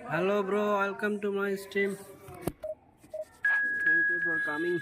Hello bro, welcome to my stream. Thank you for coming.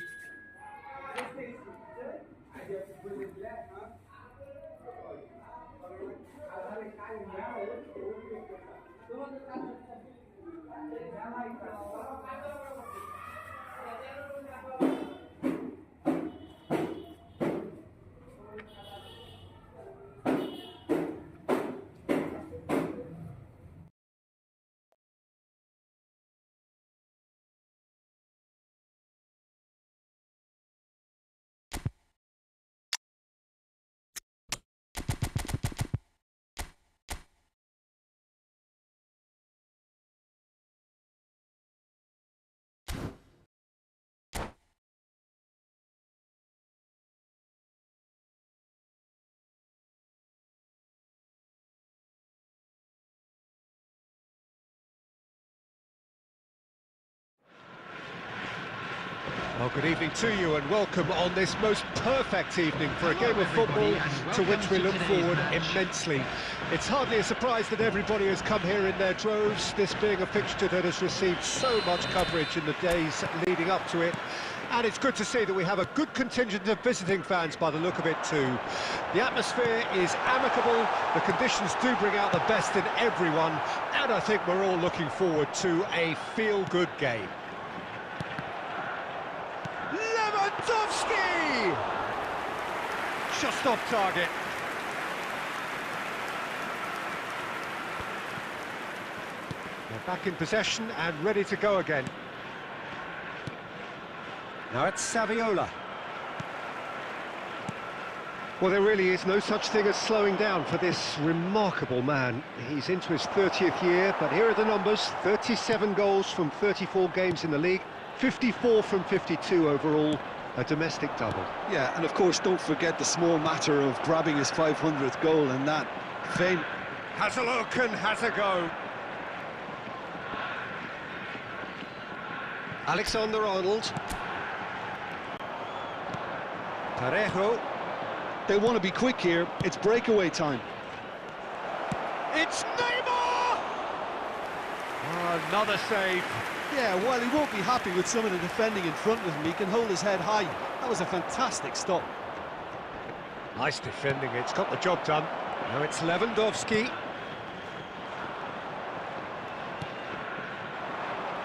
Well, good evening to you and welcome on this most perfect evening for a game of football to which we look forward immensely. It's hardly a surprise that everybody has come here in their droves, this being a fixture that has received so much coverage in the days leading up to it. And it's good to see that we have a good contingent of visiting fans by the look of it too. The atmosphere is amicable, the conditions do bring out the best in everyone, and I think we're all looking forward to a feel-good game. Just off target. They're back in possession and ready to go again. Now it's Saviola. Well, there really is no such thing as slowing down for this remarkable man. He's into his 30th year, but here are the numbers. 37 goals from 34 games in the league, 54 from 52 overall. A domestic double. Yeah, and of course, don't forget the small matter of grabbing his 500th goal and that fame. Has a look and has a go. Alexander-Arnold. Parejo. They want to be quick here. It's breakaway time. It's Neymar! Oh, another save. Yeah, while he won't be happy with some of the defending in front of him, he can hold his head high. That was a fantastic stop. Nice defending, it's got the job done. Now it's Lewandowski.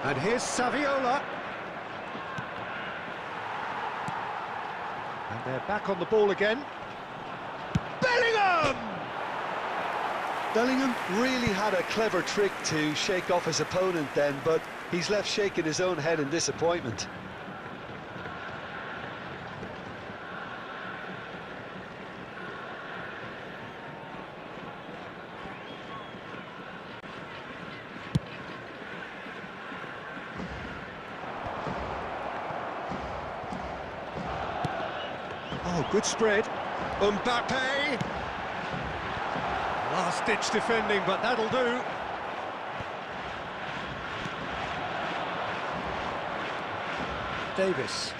And here's Saviola. And they're back on the ball again. Bellingham! Bellingham really had a clever trick to shake off his opponent then, but he's left shaking his own head in disappointment. Oh, good spread. Mbappe! Last-ditch defending, but that'll do. Davis.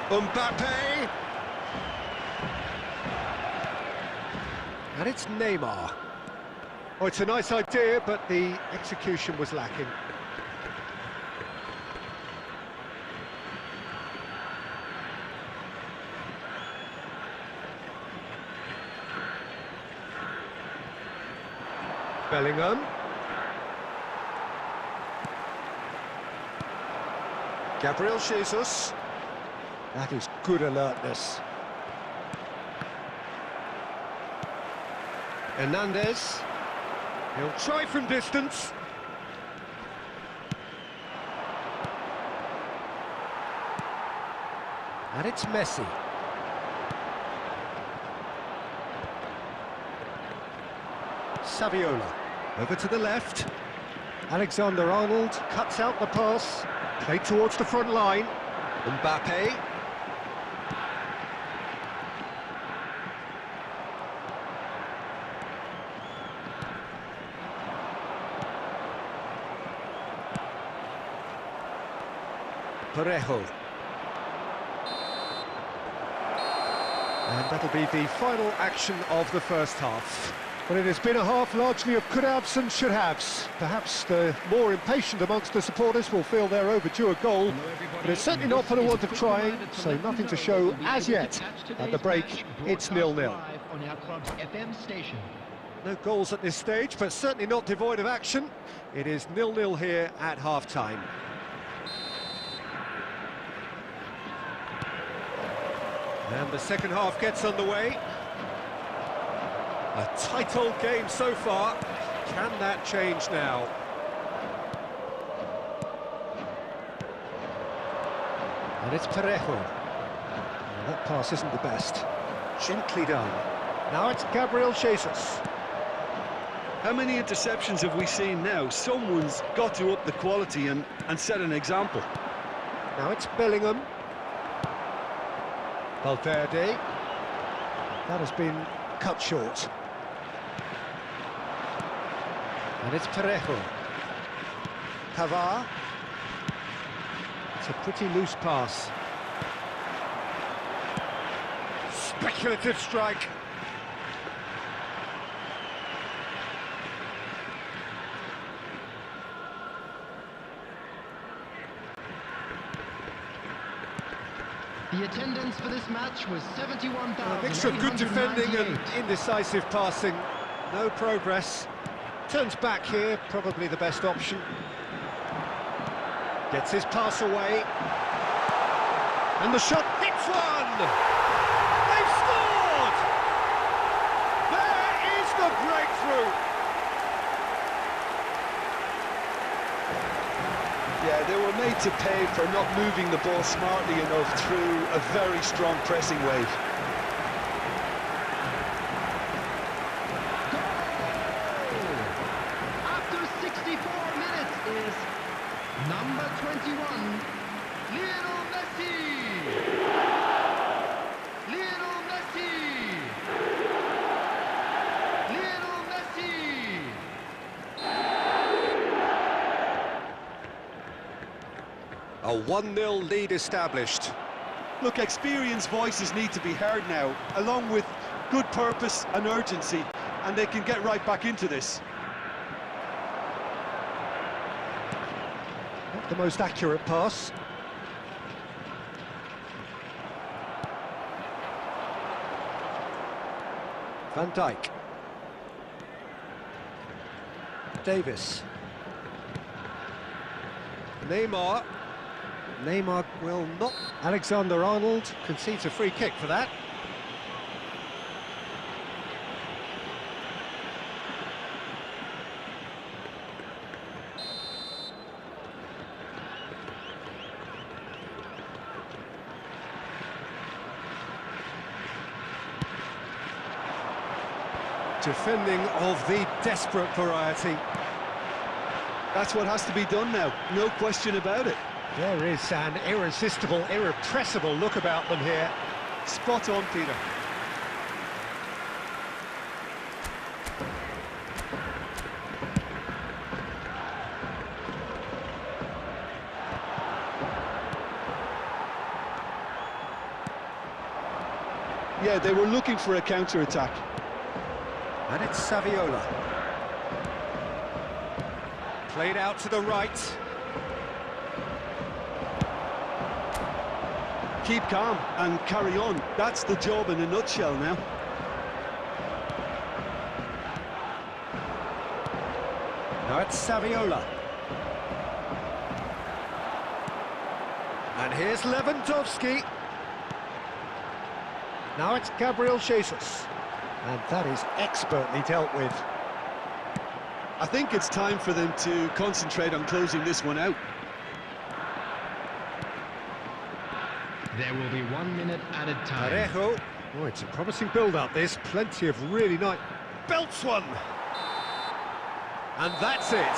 Mbappe! And it's Neymar. Oh, it's a nice idea, but the execution was lacking. Bellingham. Gabriel Jesus. That is good alertness. Hernandez. He'll try from distance. And it's Messi. Saviola. Over to the left. Alexander-Arnold cuts out the pass. Played towards the front line. Mbappe. Parejo. And that'll be the final action of the first half. Well, it has been a half largely of could-haves and should-haves. Perhaps the more impatient amongst the supporters will feel they're overdue a goal, but it's certainly not for the want of trying, so nothing to show as yet. At the break, it's 0-0. No goals at this stage, but certainly not devoid of action. It is 0-0 here at half-time. And the second half gets underway. A tight old game so far. Can that change now? And it's Parejo. Well, that pass isn't the best. Gently done. Now it's Gabriel Jesus. How many interceptions have we seen now? Someone's got to up the quality and set an example. Now it's Bellingham. Valverde. That has been cut short. And it's Parejo. Pavard. It's a pretty loose pass. Speculative strike. The attendance for this match was 71,000. A mixture of good defending and indecisive passing. No progress. Turns back here, probably the best option. Gets his pass away. And the shot hits one! They've scored! There is the breakthrough! Yeah, they were made to pay for not moving the ball smartly enough through a very strong pressing wave. After 64 minutes is number 21, Lionel Messi! Lionel Messi! Lionel Messi! A 1-0 lead established. Look, experienced voices need to be heard now, along with good purpose and urgency, and they can get right back into this. Not the most accurate pass. Van Dijk. Davis. Neymar. Neymar will not. Alexander-Arnold concedes a free kick for that. Defending of the desperate variety. That's what has to be done now, no question about it. There is an irresistible, irrepressible look about them here. Spot on, Peter. Yeah, they were looking for a counter-attack. And it's Saviola. Played out to the right. Keep calm and carry on. That's the job in a nutshell now. Now it's Saviola. And here's Lewandowski. Now it's Gabriel Jesus. And that is expertly dealt with. I think it's time for them to concentrate on closing this one out. There will be 1 minute added time. Parejo. Oh, it's a promising build-up, this. Plenty of really nice... Belts one! And that's it.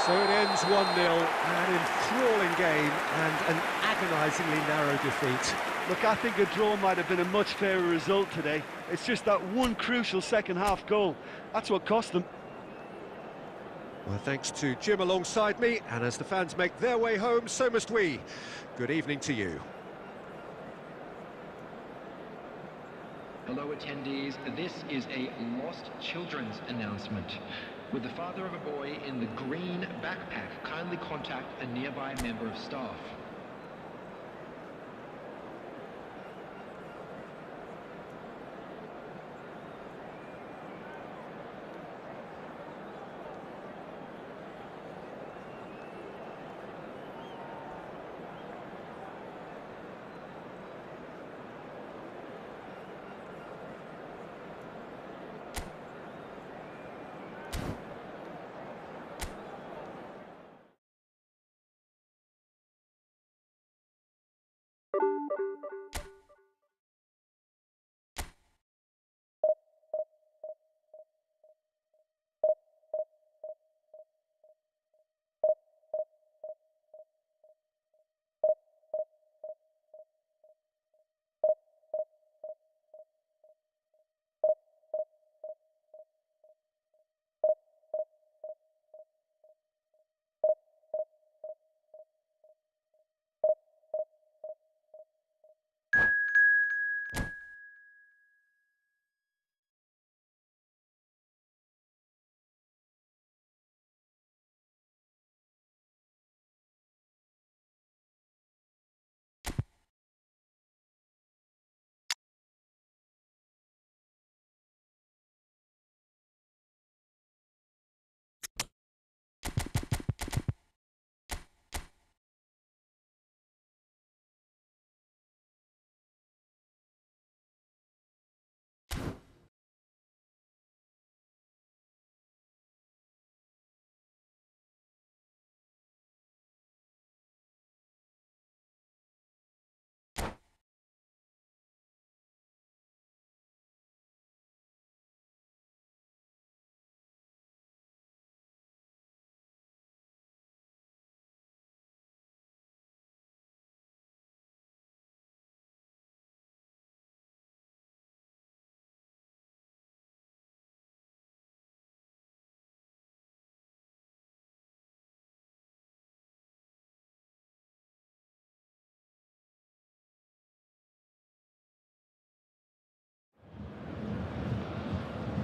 So it ends 1-0, an enthralling game and an agonisingly narrow defeat. Look, I think a draw might have been a much fairer result today. It's just that one crucial second-half goal. That's what cost them. Well, thanks to Jim alongside me, and as the fans make their way home, so must we. Good evening to you. Hello attendees, this is a lost children's announcement. With the father of a boy in the green backpack, kindly contact a nearby member of staff.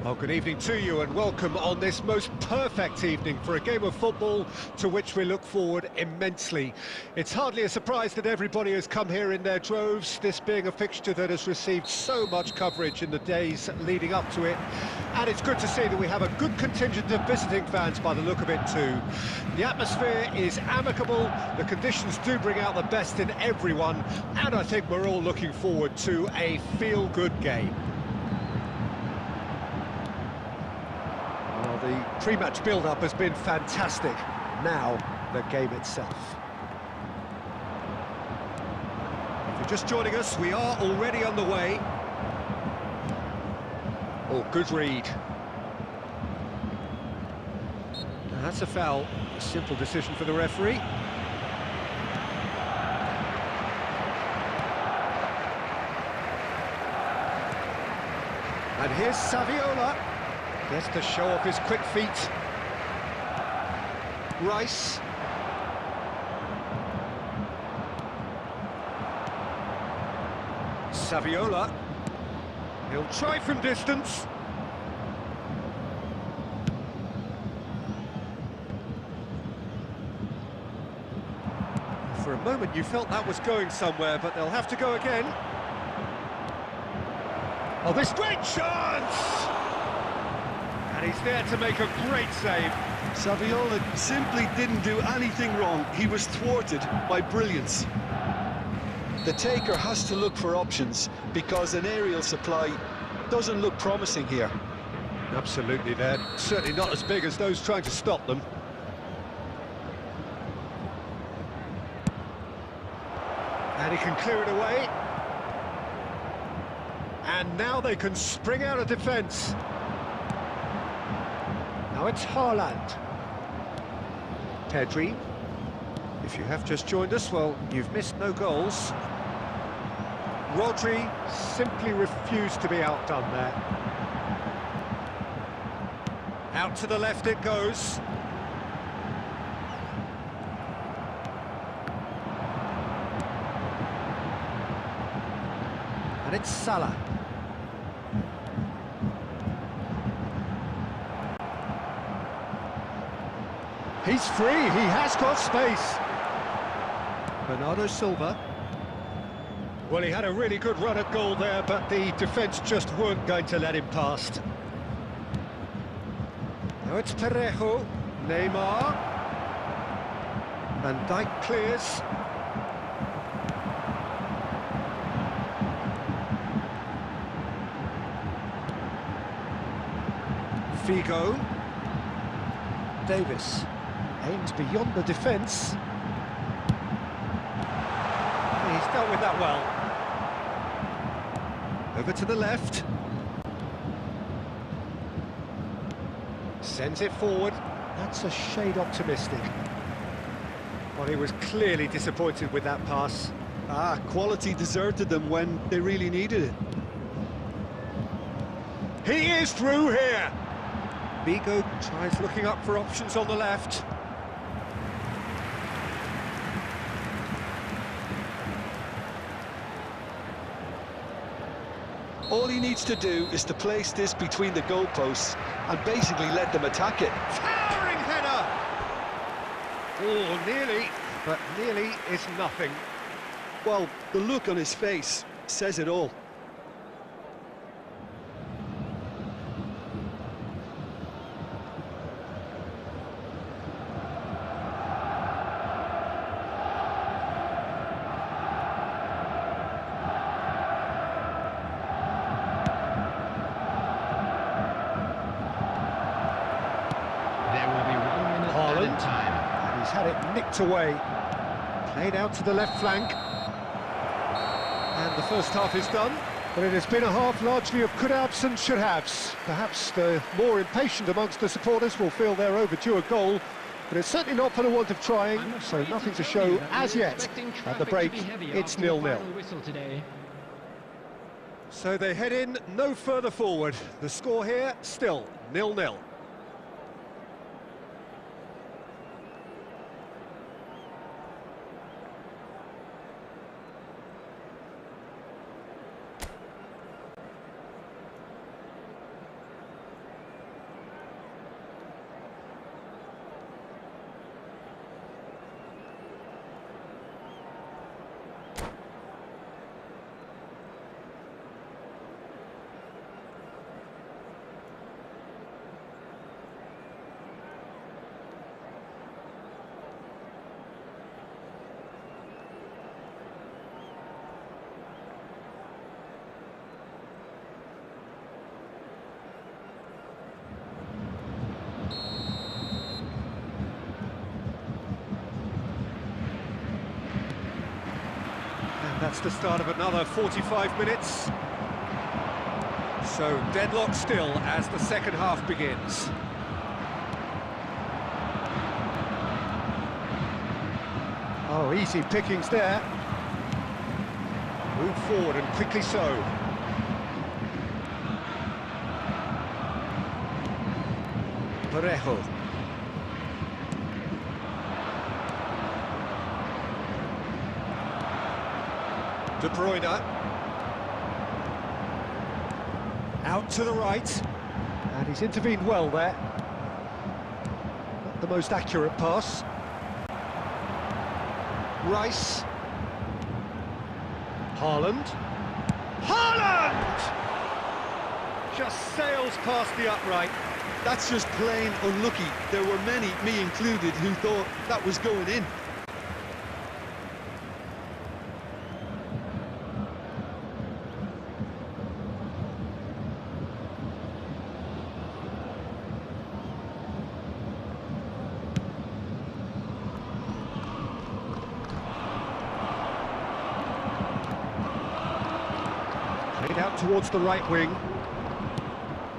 Well, good evening to you and welcome on this most perfect evening for a game of football to which we look forward immensely. It's hardly a surprise that everybody has come here in their droves, this being a fixture that has received so much coverage in the days leading up to it. And it's good to see that we have a good contingent of visiting fans by the look of it too. The atmosphere is amicable, the conditions do bring out the best in everyone, and I think we're all looking forward to a feel-good game. Well, the pre-match build-up has been fantastic. Now, the game itself. If you're just joining us, we are already underway. Oh, good read. Now, that's a foul. A simple decision for the referee. And here's Saviola. Gets to show off his quick feet. Rice. Saviola. He'll try from distance. For a moment you felt that was going somewhere, but they'll have to go again. Oh, this great chance! And he's there to make a great save. Saviola simply didn't do anything wrong. He was thwarted by brilliance. The taker has to look for options because an aerial supply doesn't look promising here. Absolutely, they're certainly not as big as those trying to stop them. And he can clear it away. And now they can spring out of defence. Now it's Haaland. Pedri. If you have just joined us, well, you've missed no goals. Rodri simply refused to be outdone there. Out to the left it goes. And it's Salah. He's free, he has got space. Bernardo Silva. Well, he had a really good run at goal there, but the defence just weren't going to let him past. Now it's Parejo, Neymar. Van Dijk clears. Figo. Davis aims beyond the defence. He's dealt with that well. Over to the left. Sends it forward. That's a shade optimistic. Well, he was clearly disappointed with that pass. Quality deserted them when they really needed it. He is through here. Figo tries looking up for options on the left. All he needs to do is to place this between the goalposts and basically let them attack it. Towering header! Oh, nearly, but nearly is nothing. Well, the look on his face says it all. He's had it nicked away. Played out to the left flank. And the first half is done. But it has been a half largely of could-haves and should-haves. Perhaps the more impatient amongst the supporters will feel they're overdue a goal. But it's certainly not for the want of trying, so nothing to show as yet. At the break, it's 0-0. So they head in no further forward. The score here, still 0-0. That's the start of another 45 minutes. So deadlock still as the second half begins. Oh, easy pickings there. Move forward and quickly so. Parejo. De Bruyne. Out to the right. And he's intervened well there. Not the most accurate pass. Rice. Haaland. Haaland! Just sails past the upright. That's just plain unlucky. There were many, me included, who thought that was going in. Played out towards the right wing.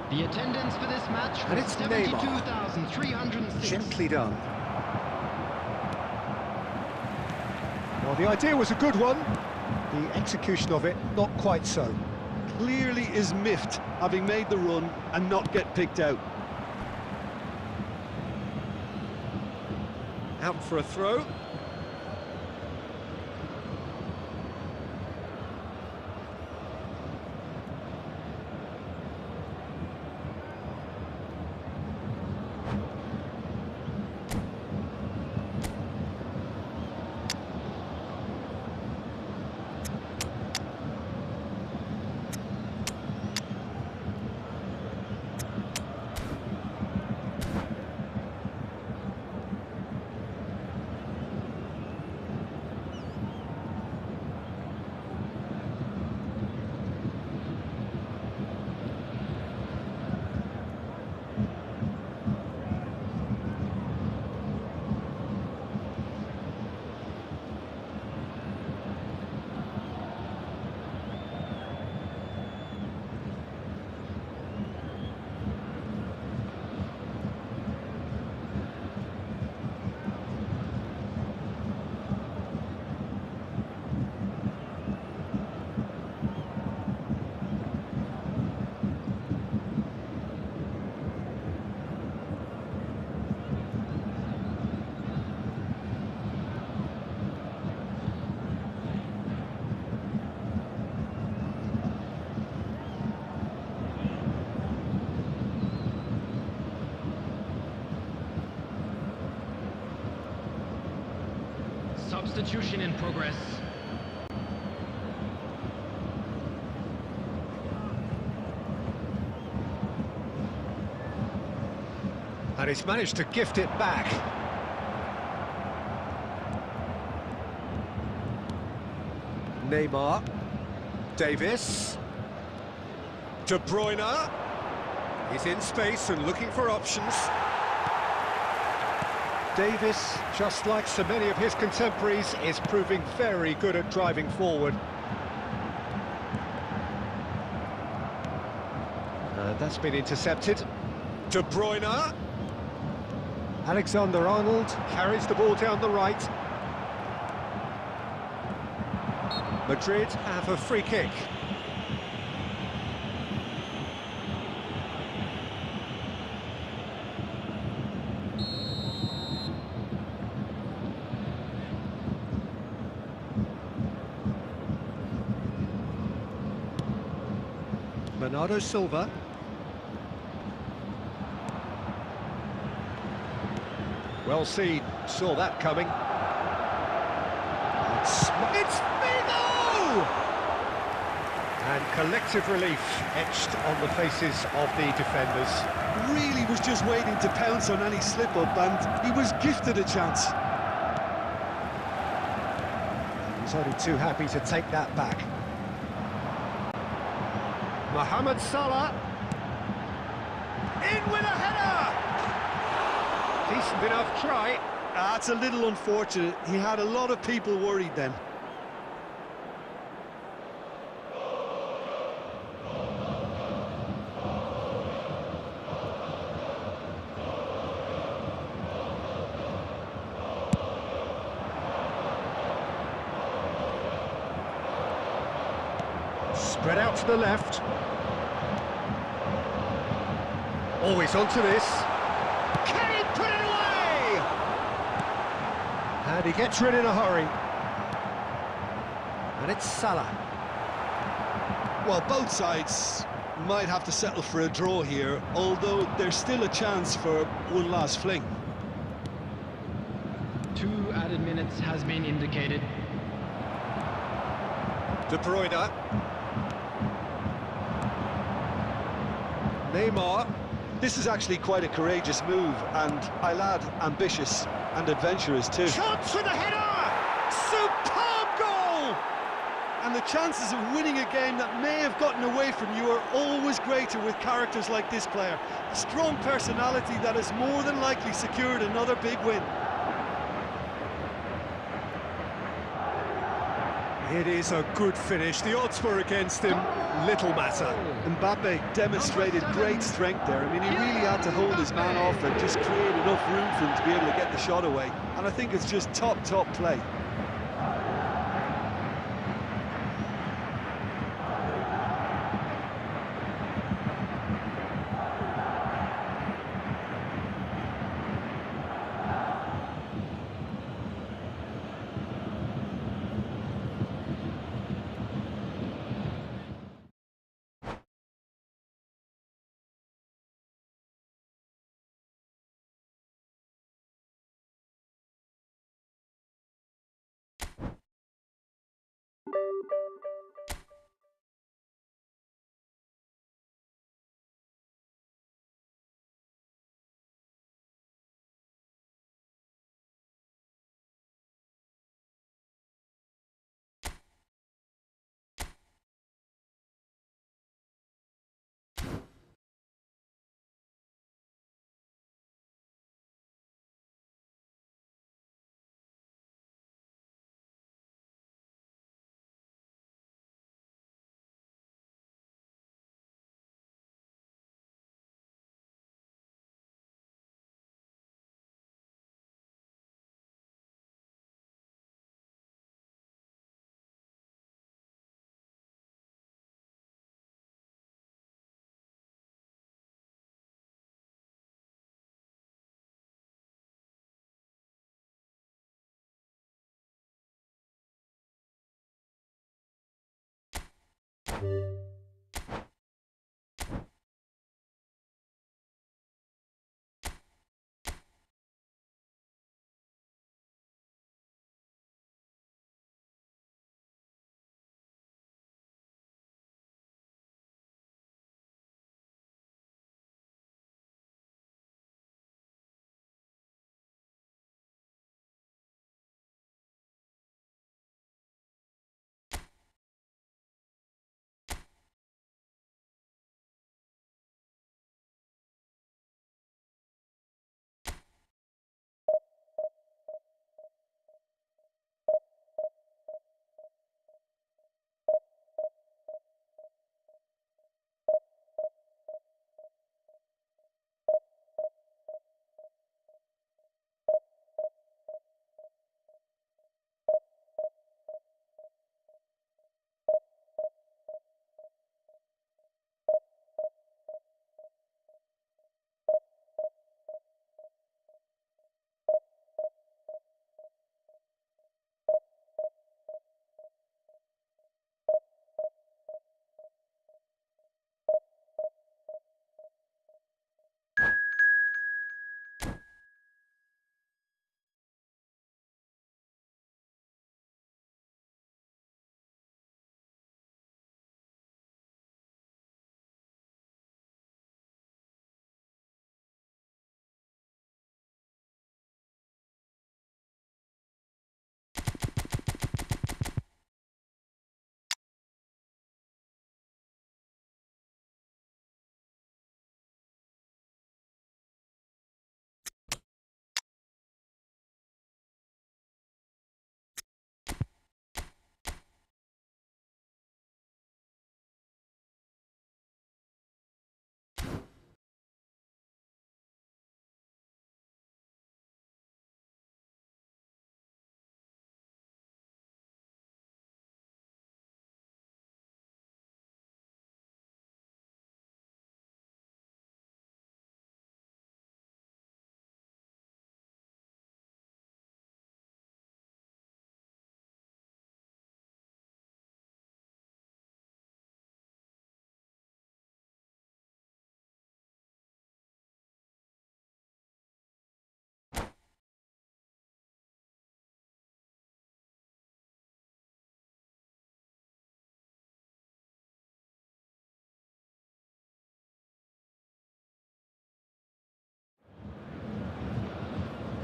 The attendance for this match And was it's 72,306. Gently done. Well, the idea was a good one. The execution of it, not quite so. Clearly is miffed, having made the run and not get picked out. Out for a throw. Substitution in progress. And he's managed to gift it back. Neymar. Davis. De Bruyne. He's in space and looking for options. Davis, just like so many of his contemporaries, is proving very good at driving forward. That's been intercepted. De Bruyne. Alexander-Arnold carries the ball down the right. Madrid have a free kick. Bernardo Silva. Well seen, saw that coming. It's Figo! And collective relief etched on the faces of the defenders. Really was just waiting to pounce on any slip-up, and he was gifted a chance. He's only too happy to take that back. Mohamed Salah. In with a header! Decent enough try. That's a little unfortunate. He had a lot of people worried then. Spread out to the left. Always onto this. Can he put it away? And he gets rid in a hurry. And it's Salah. Well, both sides might have to settle for a draw here, although there's still a chance for one last fling. 2 added minutes has been indicated. De Bruyne. Neymar. This is actually quite a courageous move, and I'll add ambitious and adventurous too. Chance with a header! Superb goal! And the chances of winning a game that may have gotten away from you are always greater with characters like this player. A strong personality that has more than likely secured another big win. It is a good finish. The odds were against him. Little matter. Mbappe demonstrated great strength there. I mean, he really had to hold his man off and just create enough room for him to be able to get the shot away. And I think it's just top play.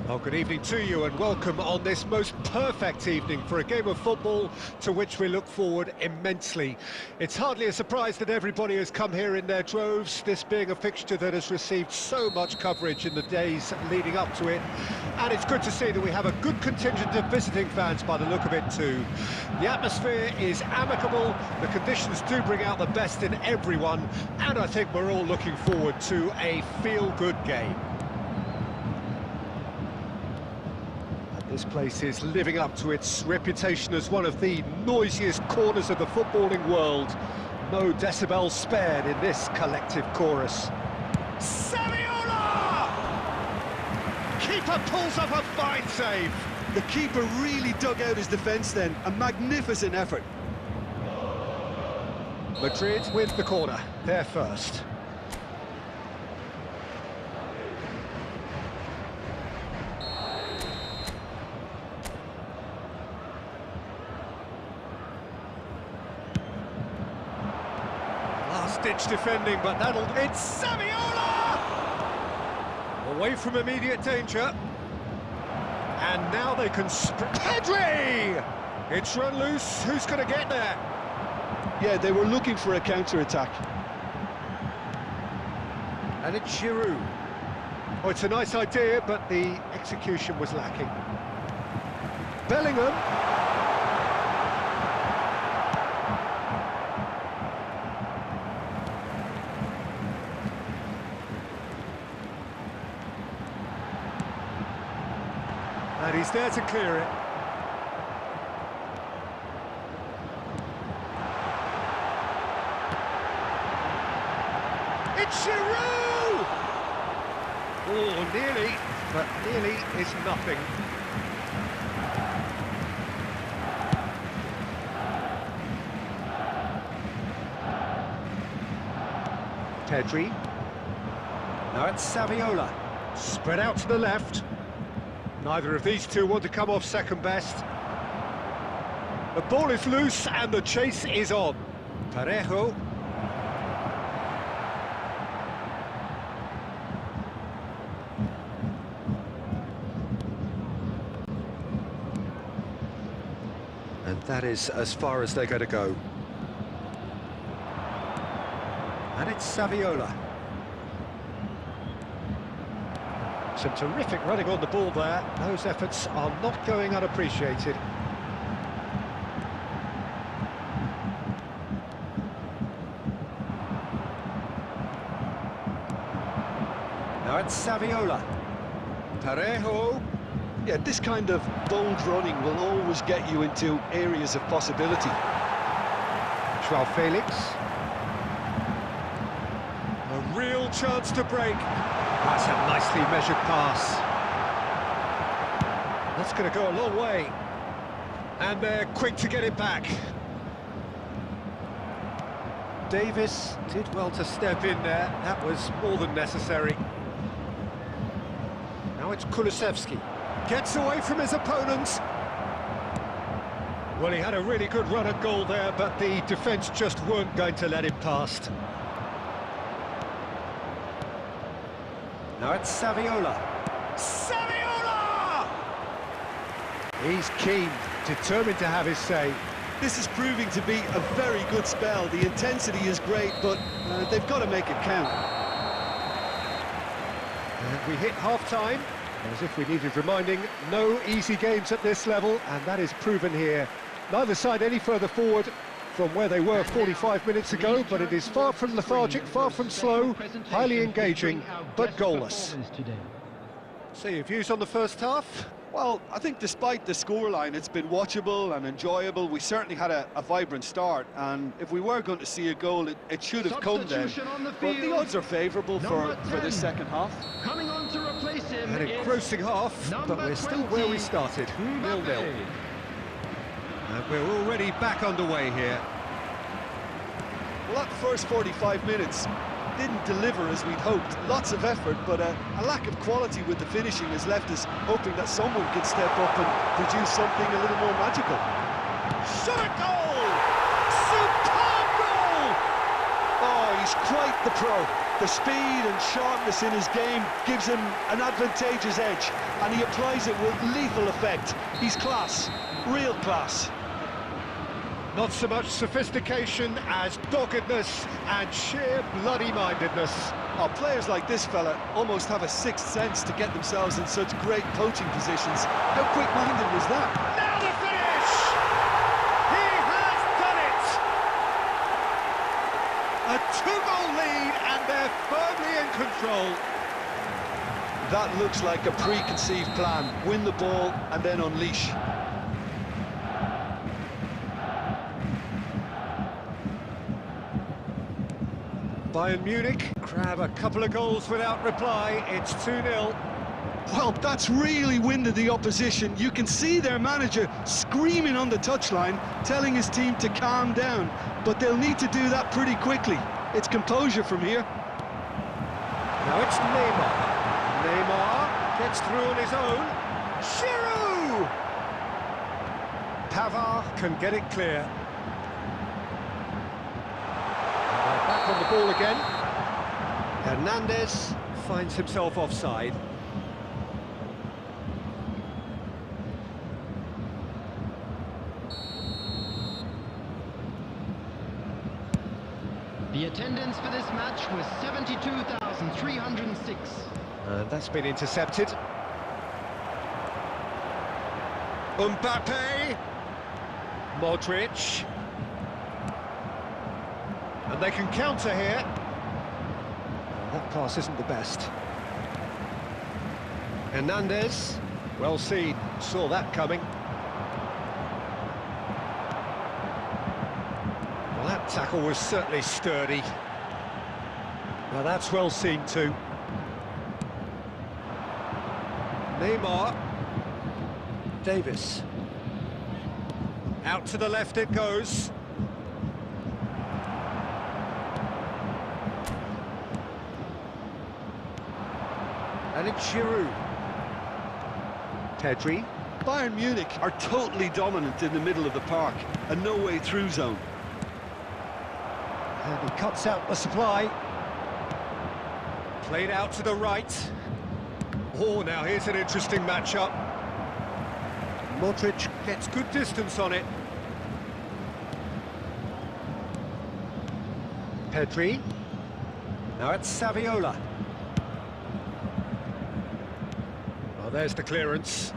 Well, good evening to you and welcome on this most perfect evening for a game of football to which we look forward immensely. It's hardly a surprise that everybody has come here in their droves, this being a fixture that has received so much coverage in the days leading up to it. And it's good to see that we have a good contingent of visiting fans by the look of it too. The atmosphere is amicable, the conditions do bring out the best in everyone, and I think we're all looking forward to a feel-good game. This place is living up to its reputation as one of the noisiest corners of the footballing world. No decibels spared in this collective chorus. Siuuu! Keeper pulls off a fine save. The keeper really dug out his defence then. A magnificent effort. Madrid with the corner. They're first. Last-ditch defending, but it's Siuuu! Away from immediate danger. And now they can Pedri! It's run loose. Who's going to get there? Yeah, they were looking for a counter-attack. And it's Siuuu. Oh, it's a nice idea, but the execution was lacking. Bellingham. And he's there to clear it. It's Siuuu! Oh, nearly, but nearly is nothing. Pedri. Now it's Siuuu. Spread out to the left. Neither of these two want to come off second best. The ball is loose and the chase is on. Parejo. And that is as far as they're going to go. And it's Siuuu. Some terrific running on the ball there. Those efforts are not going unappreciated. Now it's Siuuu. Parejo. Yeah, this kind of bold running will always get you into areas of possibility. Joao Felix. A real chance to break. That's a nicely measured pass. That's going to go a long way. And they're quick to get it back. Davis did well to step in there. That was more than necessary. Now it's Kulusevski. Gets away from his opponents. Well, he had a really good run at goal there, but the defence just weren't going to let him past. Now it's Siuuu. Siuuu! He's keen, determined to have his say. This is proving to be a very good spell. The intensity is great, but they've got to make it count. And we hit half-time. As if we needed reminding, no easy games at this level, and that is proven here. Neither side any further forward from where they were 45 minutes ago, but it is far from lethargic, far from slow, highly engaging, but goalless. So your views on the first half? Well, I think despite the scoreline, it's been watchable and enjoyable. We certainly had a vibrant start, and if we were going to see a goal, it should have come then. But the odds are favourable for this second half. Coming on to replace him. An engrossing half, but we're still where we started, 0-0. And we're already back underway here. Well, that first 45 minutes didn't deliver as we'd hoped. Lots of effort, but a lack of quality with the finishing has left us hoping that someone could step up and produce something a little more magical. Shot goal! Superb goal! Oh, he's quite the pro. The speed and sharpness in his game gives him an advantageous edge, and he applies it with lethal effect. He's class, real class. Not so much sophistication as doggedness and sheer bloody-mindedness. Oh, players like this fella almost have a sixth sense to get themselves in such great coaching positions. How quick-minded was that? Now the finish! He has done it! A two-goal lead, and they're firmly in control. That looks like a preconceived plan. Win the ball and then unleash. Bayern Munich grab a couple of goals without reply. It's 2-0. Well, that's really winded the opposition. You can see their manager screaming on the touchline, telling his team to calm down. But they'll need to do that pretty quickly. It's composure from here. Now it's Neymar. Neymar gets through on his own. Siuuu! Pavard can get it clear. Back on the ball again. Hernandez finds himself offside. The attendance for this match was 72,306. That's been intercepted. Mbappe. Modric. And they can counter here. That pass isn't the best. Hernandez. Well seen. Saw that coming. Well, that tackle was certainly sturdy. Now that's well seen too. Neymar. Davis. Out to the left it goes. And it's Siuuu. Pedri. Bayern Munich are totally dominant in the middle of the park, a no-way through zone. And he cuts out the supply. Played out to the right. Oh, now here's an interesting matchup. Modric gets good distance on it. Pedri. Now it's Saviola. Well, there's the clearance.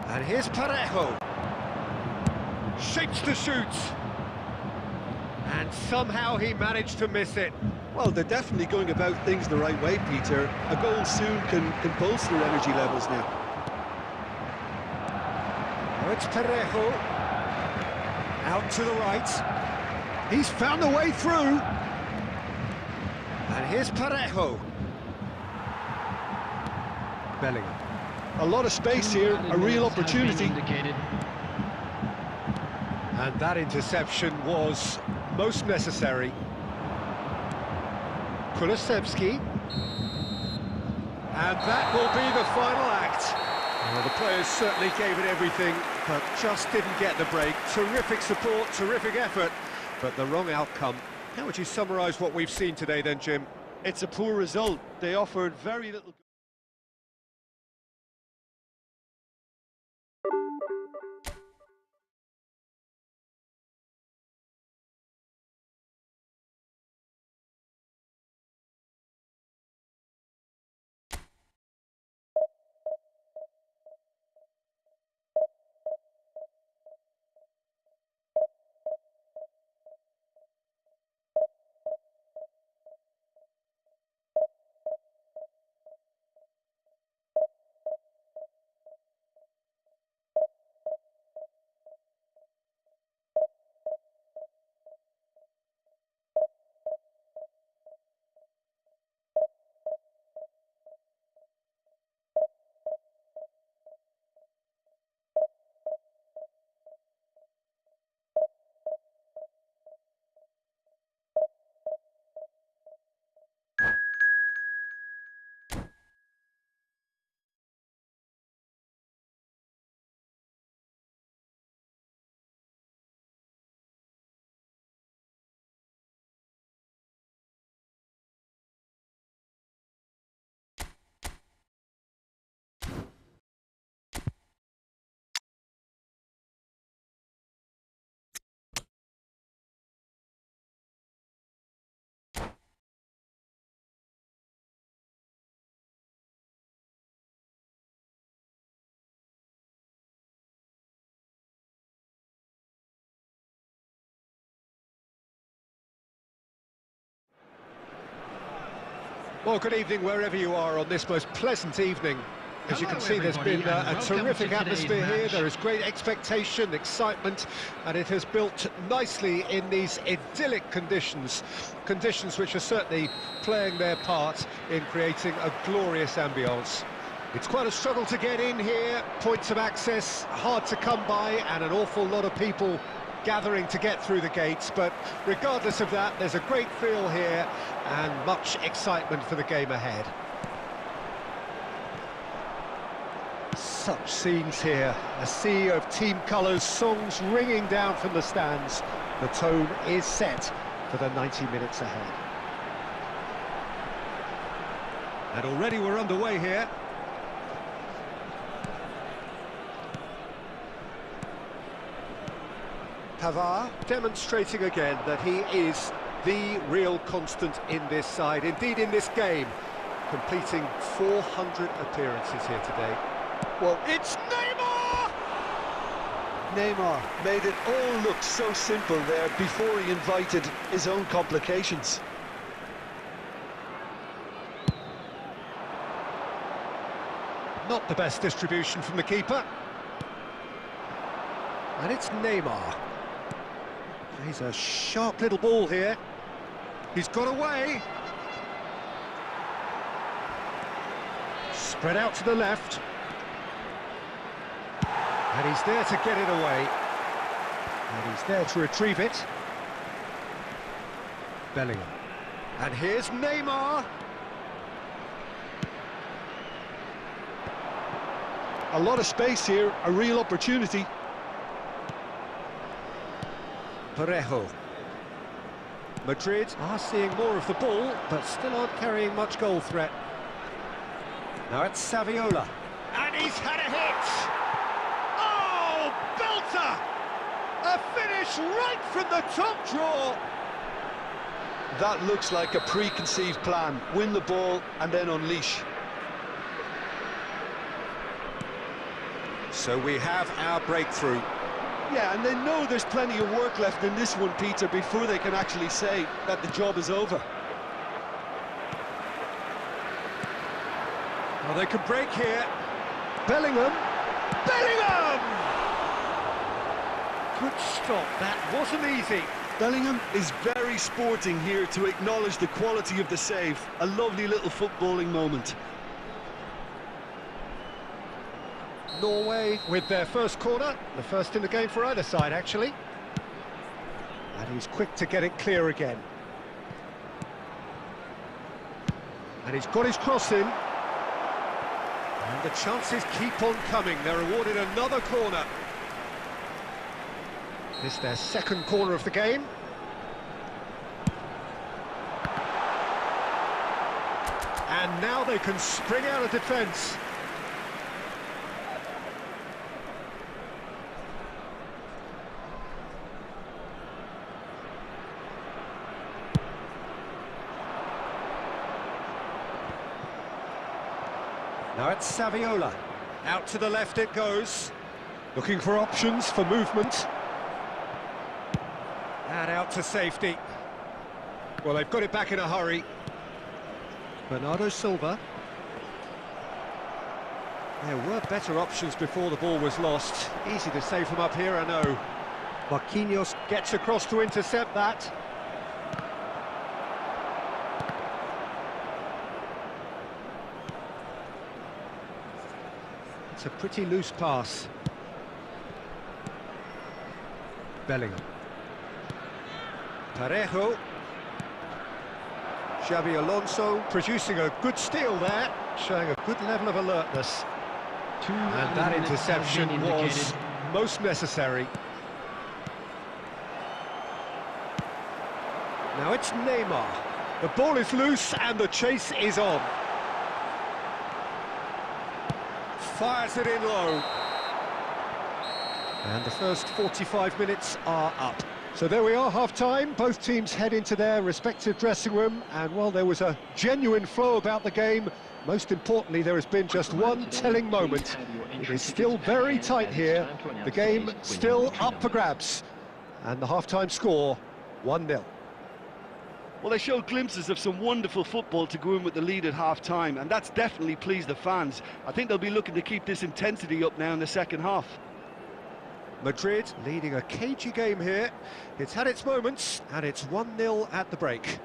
And here's Parejo. Shapes to shoot. And somehow he managed to miss it. Well, they're definitely going about things the right way, Peter. A goal soon can bolster energy levels now. Now it's Parejo. Out to the right. He's found a way through. And here's Parejo. Bellingham. A lot of space here, a real opportunity. And that interception was most necessary. Kulusevski. And that will be the final act. Well, the players certainly gave it everything, but just didn't get the break. Terrific support, terrific effort, but the wrong outcome. How would you summarise what we've seen today then, Jim? It's a poor result. They offered very little... Well, good evening wherever you are on this most pleasant evening. As you can see, there's been a terrific atmosphere here. There is great expectation, excitement, and it has built nicely in these idyllic conditions. Conditions which are certainly playing their part in creating a glorious ambience. It's quite a struggle to get in here, points of access hard to come by, and an awful lot of people gathering to get through the gates, but regardless of that, there's a great feel here and much excitement for the game ahead. Such scenes here, a sea of team colours, songs ringing down from the stands. The tone is set for the 90 minutes ahead. And already we're underway here. Pavard demonstrating again that he is the real constant in this side, indeed in this game, completing 400 appearances here today. Well, it's Neymar! Neymar made it all look so simple there before he invited his own complications. Not the best distribution from the keeper. And it's Neymar. He's a sharp little ball here. He's got away. Spread out to the left. And he's there to get it away. And he's there to retrieve it. Bellingham. And here's Neymar. A lot of space here, a real opportunity. Parejo. Madrid are seeing more of the ball, but still aren't carrying much goal threat. Now it's Saviola. And he's had a hit! Oh, belter! A finish right from the top draw! That looks like a preconceived plan. Win the ball and then unleash. So we have our breakthrough. Yeah, and they know there's plenty of work left in this one, Peter, before they can actually say that the job is over. Well, they can break here. Bellingham! Bellingham! Good stop, that wasn't easy. Bellingham is very sporting here to acknowledge the quality of the save. A lovely little footballing moment. Norway with their first corner, the first in the game for either side, actually. And he's quick to get it clear again. And he's got his cross in. And the chances keep on coming. They're awarded another corner. This is their second corner of the game. And now they can spring out of defence. Now it's Saviola. Out to the left it goes. Looking for options for movement. And out to safety. Well, they've got it back in a hurry. Bernardo Silva. There were better options before the ball was lost. Easy to save from up here, I know. Marquinhos gets across to intercept that. It's a pretty loose pass. Bellingham. Parejo. Xabi Alonso producing a good steal there, showing a good level of alertness. And that interception was most necessary. Now it's Neymar. The ball is loose and the chase is on. Fires it in low. And the first 45 minutes are up. So there we are, half-time. Both teams head into their respective dressing room. And while there was a genuine flow about the game, most importantly, there has been just one telling moment. It is still very tight here. The game still up for grabs. And the half-time score, 1-0. Well, they showed glimpses of some wonderful football to go in with the lead at half-time, and that's definitely pleased the fans. I think they'll be looking to keep this intensity up now in the second half. Madrid leading a cagey game here. It's had its moments, and it's 1-0 at the break.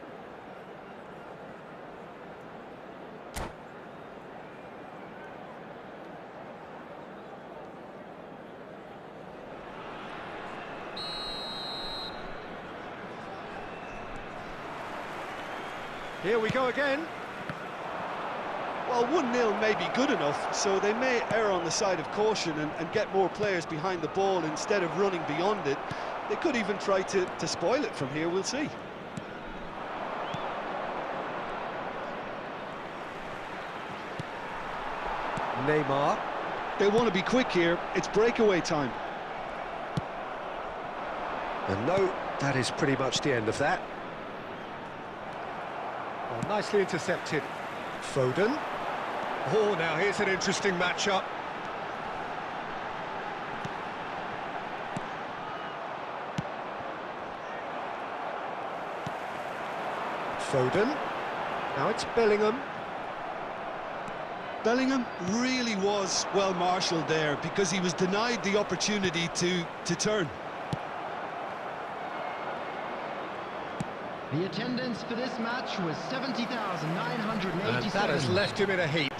Here we go again. Well, 1-0 may be good enough, so they may err on the side of caution and get more players behind the ball instead of running beyond it. They could even try to spoil it from here, we'll see. Neymar. They want to be quick here, it's breakaway time. And no, that is pretty much the end of that. Oh, nicely intercepted. Foden. Oh, now here's an interesting matchup. Foden. Now it's Bellingham. Bellingham really was well marshalled there because he was denied the opportunity to turn. The attendance for this match was 70,987. And that has left him in a heap.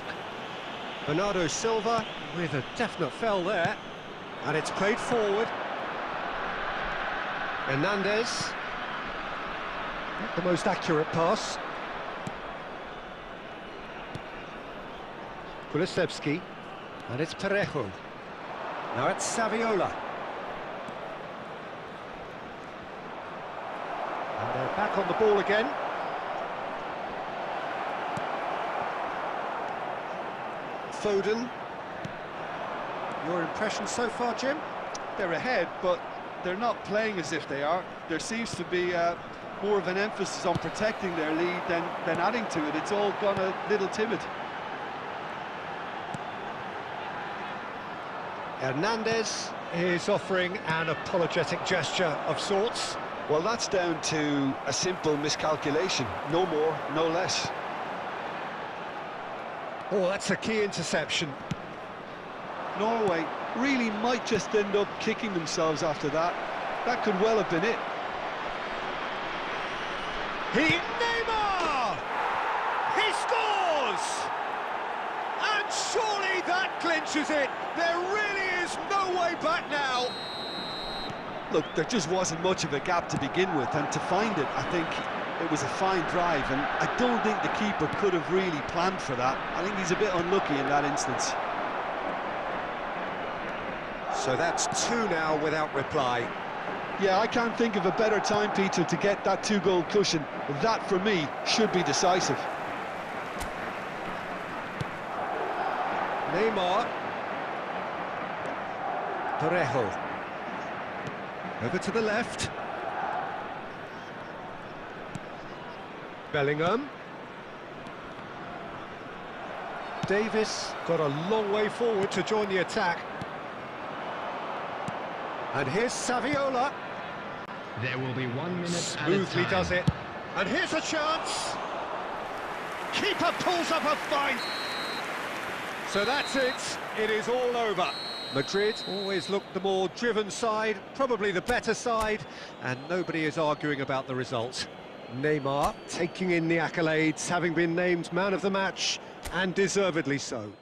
Bernardo Silva with a definite fell there. And it's played forward. Hernandez. Not the most accurate pass. Kulusevski. And it's Parejo. Now it's Saviola. And they're back on the ball again. Foden. Your impression so far, Jim? They're ahead, but they're not playing as if they are. There seems to be more of an emphasis on protecting their lead than adding to it. It's all gone a little timid. Hernandez is offering an apologetic gesture of sorts. Well, that's down to a simple miscalculation. No more, no less. Oh, that's a key interception. Norway really might just end up kicking themselves after that. That could well have been it. Neymar! He scores! And surely that clinches it. There really is no way back now. Look, there just wasn't much of a gap to begin with, and to find it, I think it was a fine drive, and I don't think the keeper could have really planned for that. I think he's a bit unlucky in that instance. So that's two now without reply. Yeah, I can't think of a better time, Peter, to get that two-goal cushion. That, for me, should be decisive. Neymar. Parejo. Over to the left. Bellingham. Davis got a long way forward to join the attack. And here's Saviola. There will be 1 minute Smoothly at a time. does it. And here's a chance. Keeper pulls up a fight. So that's it. It is all over. Madrid always looked the more driven side, probably the better side, and nobody is arguing about the result. Neymar taking in the accolades, having been named man of the match, and deservedly so.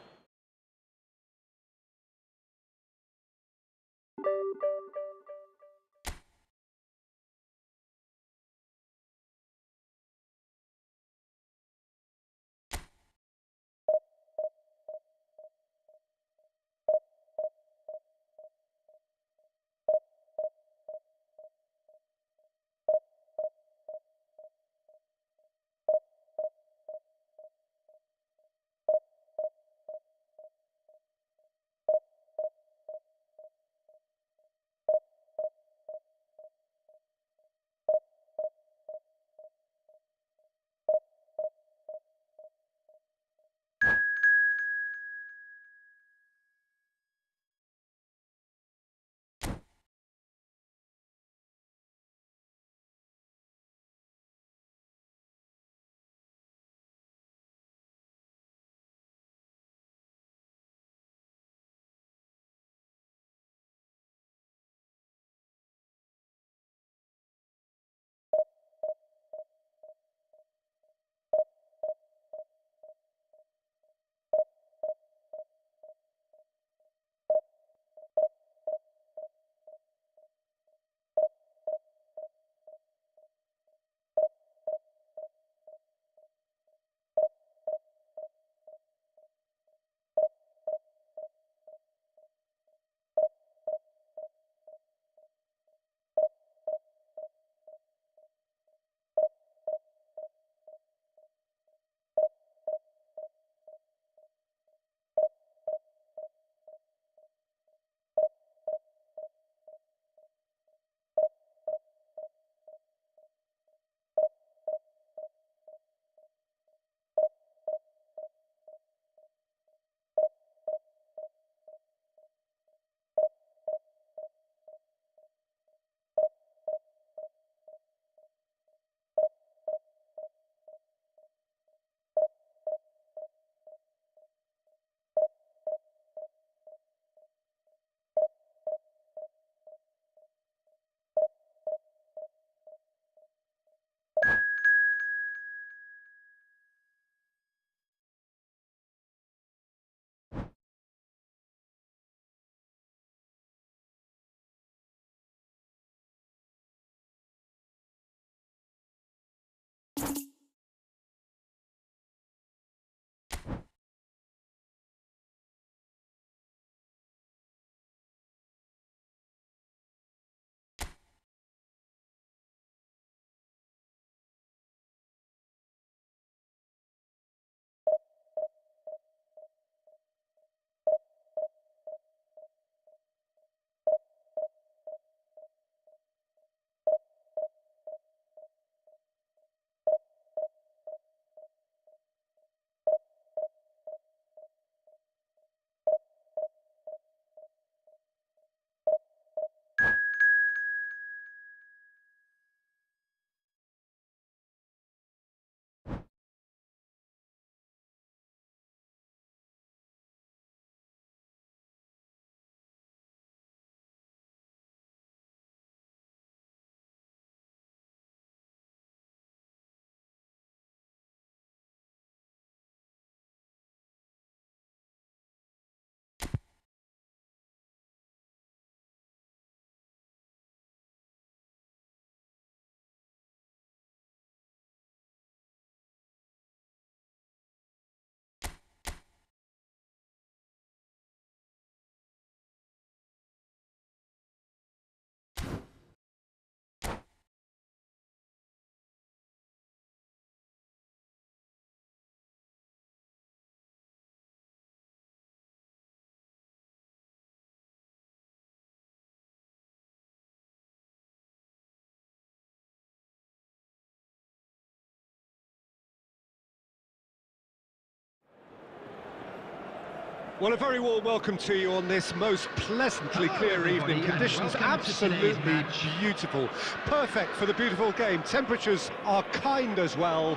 Well, a very warm welcome to you on this most pleasantly clear evening. Conditions absolutely beautiful. Perfect for the beautiful game. Temperatures are kind as well.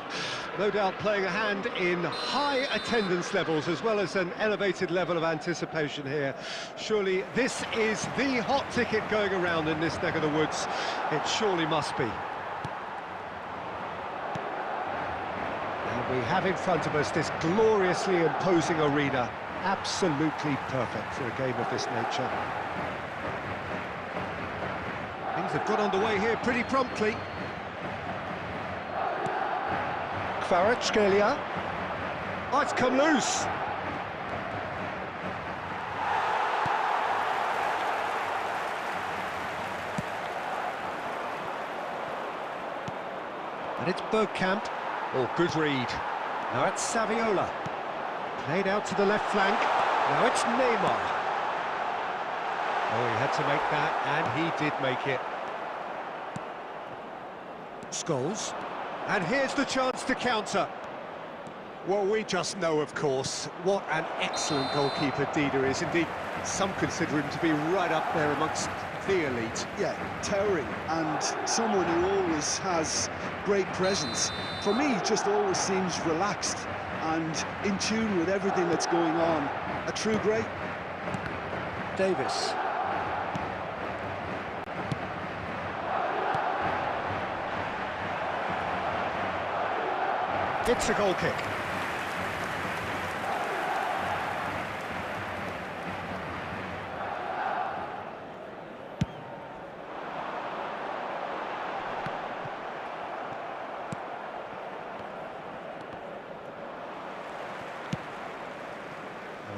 No doubt playing a hand in high attendance levels as well as an elevated level of anticipation here. Surely this is the hot ticket going around in this neck of the woods. It surely must be. And we have in front of us this gloriously imposing arena. Absolutely perfect for a game of this nature. Things have got underway here pretty promptly. Kvaratskhelia. Oh, it's come loose. And it's Bergkamp. Oh, good read. Now it's Saviola. Played out to the left flank. Now it's Neymar. Oh, he had to make that, and he did make it. Scholes. And here's the chance to counter. Well, we just know, of course, what an excellent goalkeeper Dida is. Indeed, some consider him to be right up there amongst the elite. Yeah, towering, and someone who always has great presence. For me, he just always seems relaxed and in tune with everything that's going on. A true great. Davis. It's a goal kick.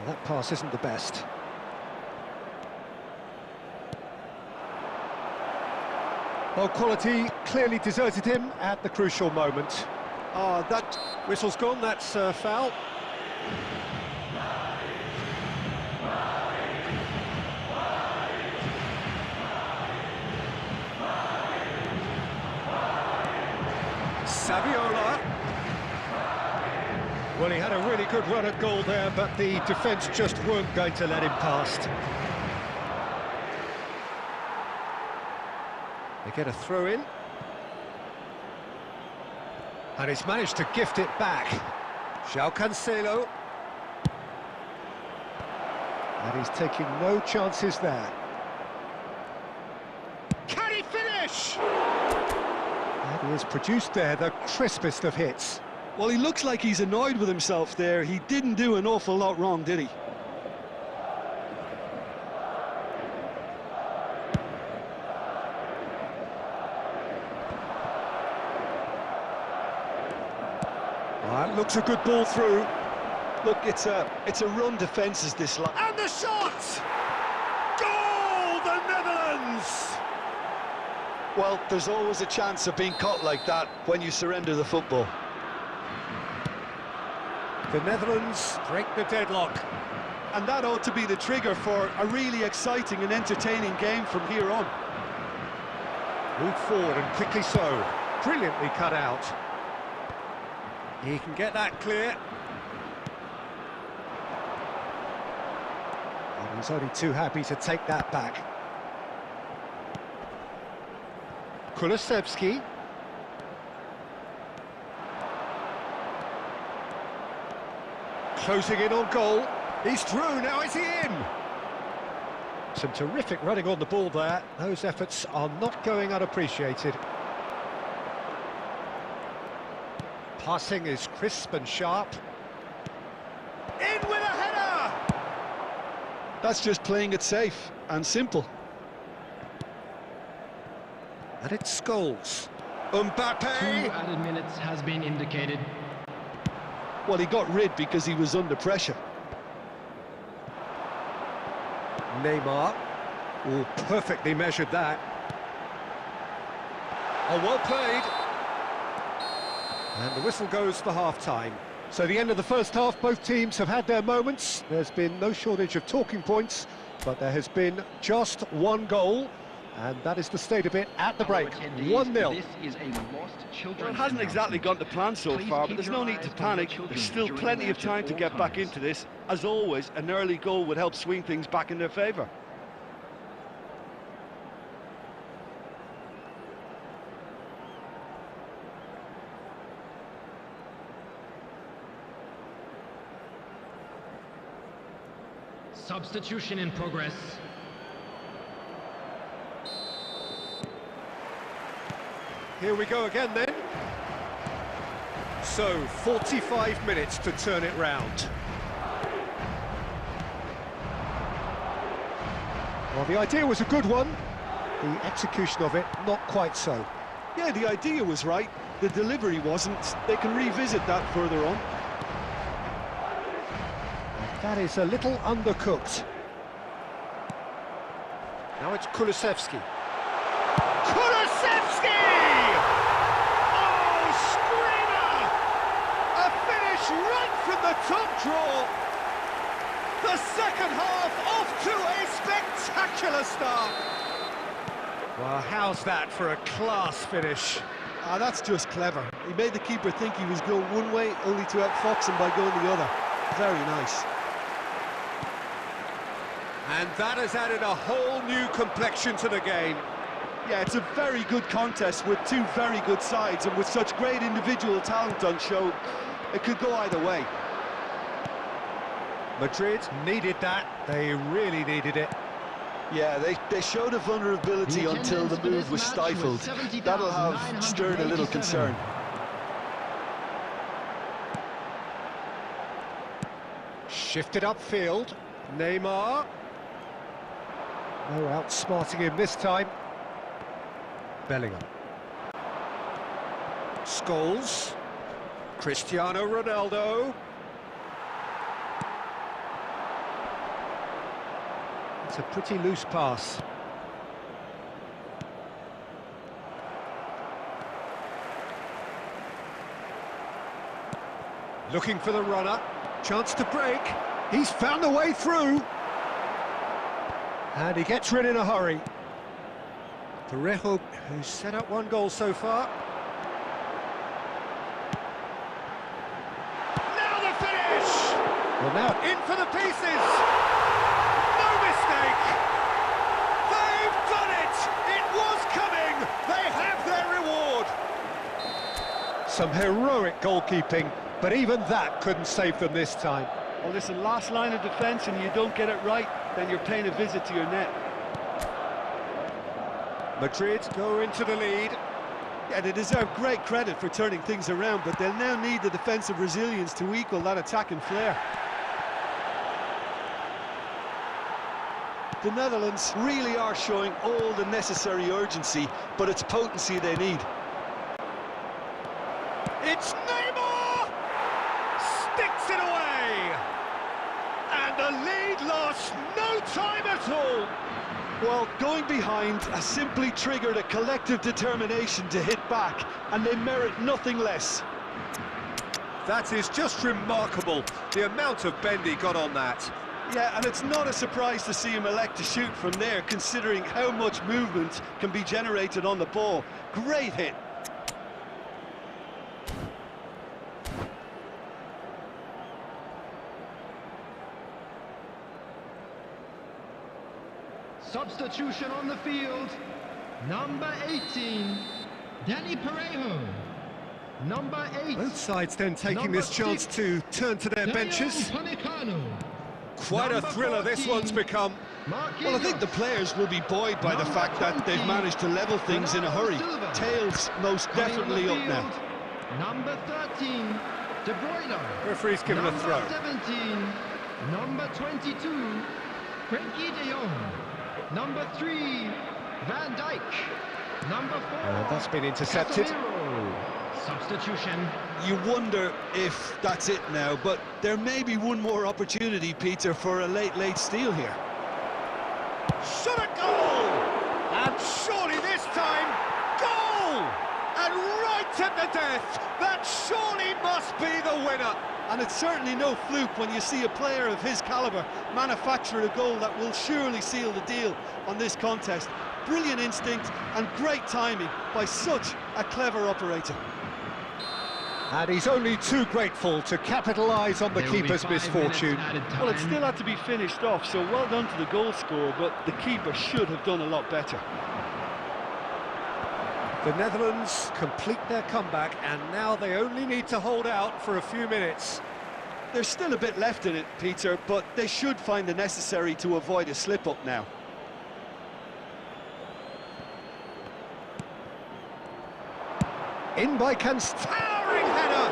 That pass isn't the best. Well, quality clearly deserted him at the crucial moment. Oh, that whistle's gone, that's foul. Saviola. Well, he had a really good run at goal there, but the defence just weren't going to let him past. They get a throw in. And he's managed to gift it back. João Cancelo. And he's taking no chances there. Can he finish? And he has produced there the crispest of hits. Well, he looks like he's annoyed with himself there. He didn't do an awful lot wrong, did he? That looks a good ball through. Look, it's a run defences this line. And the shot! Goal, the Netherlands! Well, there's always a chance of being caught like that when you surrender the football. The Netherlands break the deadlock. And that ought to be the trigger for a really exciting and entertaining game from here on. Move forward and quickly so. Brilliantly cut out. He can get that clear. And he's only too happy to take that back. Kulusevski. Closing in on goal. He's through, now is he in? Some terrific running on the ball there. Those efforts are not going unappreciated. Passing is crisp and sharp. In with a header! That's just playing it safe and simple. And it's Scholes. 2 Mbappe! added minutes has been indicated. Well, he got rid because he was under pressure. Neymar. Oh, perfectly measured that. Oh, well played. And the whistle goes for half-time. So the end of the first half, both teams have had their moments. There's been no shortage of talking points, but there has been just one goal. And that is the state of it at the break. Attendees, 1-0. This is a lost children's Well, it hasn't exactly gone to plan so Please far, keep but there's your no need eyes to on the panic. children There's still during plenty the of match at time to all get back times. into this. As always, an early goal would help swing things back in their favour. Substitution in progress. Here we go again then. So, 45 minutes to turn it round. Well, the idea was a good one. The execution of it, not quite so. Yeah, the idea was right. The delivery wasn't. They can revisit that further on. That is a little undercooked. Now it's Kulusevski. Kulusevski! Oh, screamer! A finish right from the top draw. The second half off to a spectacular start. Well, how's that for a class finish? Ah, that's just clever. He made the keeper think he was going one way, only to outfox him by going the other. Very nice. And that has added a whole new complexion to the game. Yeah, it's a very good contest with two very good sides, and with such great individual talent on show, it could go either way. Madrid needed that. They really needed it. Yeah, they showed a vulnerability The until the attendance for move this was match stifled. was That'll have stirred a little 70,987. concern. Shifted upfield. Neymar. No outsmarting him this time. Bellingham. Scholes. Cristiano Ronaldo. It's a pretty loose pass. Looking for the runner. Chance to break. He's found a way through. And he gets rid in a hurry. Parejo, who's set up one goal so far. Now the finish! Well, now in for the pieces! No mistake! They've done it! It was coming! They have their reward! Some heroic goalkeeping, but even that couldn't save them this time. Well, listen, last line of defence and you don't get it right, then you're paying a visit to your net. Madrid go into the lead. Yeah, they deserve great credit for turning things around, but they'll now need the defensive resilience to equal that attacking flair. The Netherlands really are showing all the necessary urgency, but it's potency they need. It's Neymar! Sticks it away! And the lead lost no time at all! Well, going behind has simply triggered a collective determination to hit back, and they merit nothing less. That is just remarkable, the amount of bend he got on that. Yeah, and it's not a surprise to see him elect to shoot from there, considering how much movement can be generated on the ball. Great hit. Substitution on the field. Number 18, Danny Parejo. Number 8. Both sides then taking Number this chance 6, to turn to their Daniel benches. Upamecano. Quite a Number thriller this 14, one's become. Well, I think the players will be buoyed by the Number fact that they've 20, managed to level things in a hurry. Bernardo Silva. Tails most Coming on the definitely up field, now. Number 13, De Bruyne. Referee's given a throw. Number 17, number 22, Frenkie de Jong. Number 3, Van Dijk. Number 4, That's been intercepted. Casemiro. Substitution. You wonder if that's it now, but there may be one more opportunity, Peter, for a late steal here. Shot a goal! And surely this time, goal! And right at the death, that surely must be the winner. And it's certainly no fluke when you see a player of his calibre manufacture a goal that will surely seal the deal on this contest. Brilliant instinct and great timing by such a clever operator. And he's only too grateful to capitalise on the keeper's misfortune. Well, it still had to be finished off, so well done to the goal scorer, but the keeper should have done a lot better. The Netherlands complete their comeback, and now they only need to hold out for a few minutes. There's still a bit left in it, Peter, but they should find the necessary to avoid a slip-up now. In by towering header!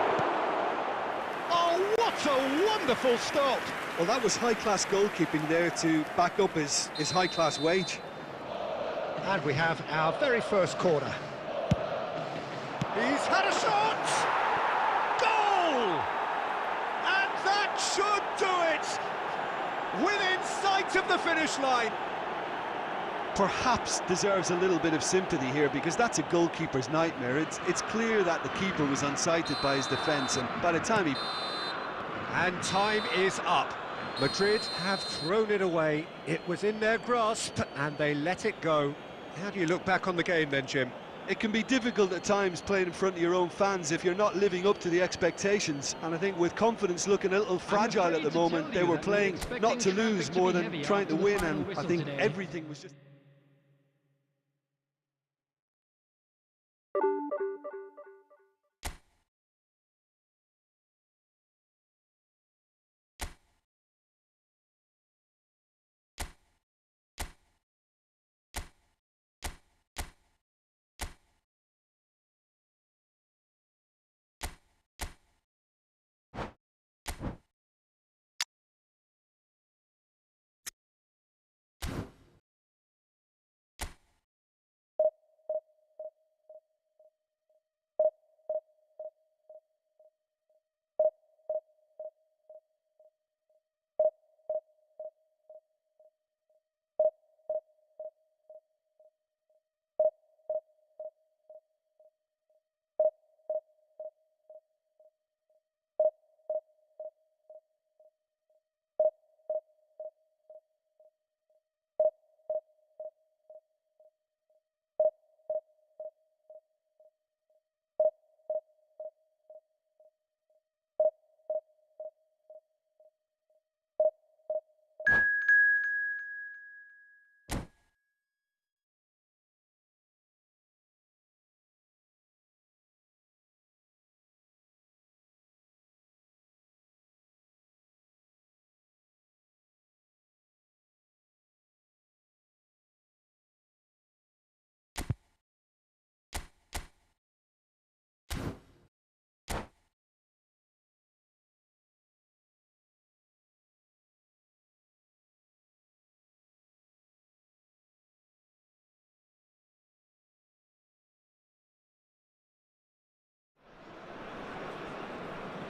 Oh, what a wonderful stop! Well, that was high-class goalkeeping there to back up his high-class wage. And we have our very first corner. He's had a shot! Goal! And that should do it! Within sight of the finish line. Perhaps deserves a little bit of sympathy here, because that's a goalkeeper's nightmare. It's clear that the keeper was unsighted by his defence, and by the time he... And time is up. Madrid have thrown it away. It was in their grasp, and they let it go. How do you look back on the game then, Jim? It can be difficult at times playing in front of your own fans if you're not living up to the expectations. And I think with confidence looking a little fragile at the moment, they were playing not to lose more than trying to win, and I think everything was just...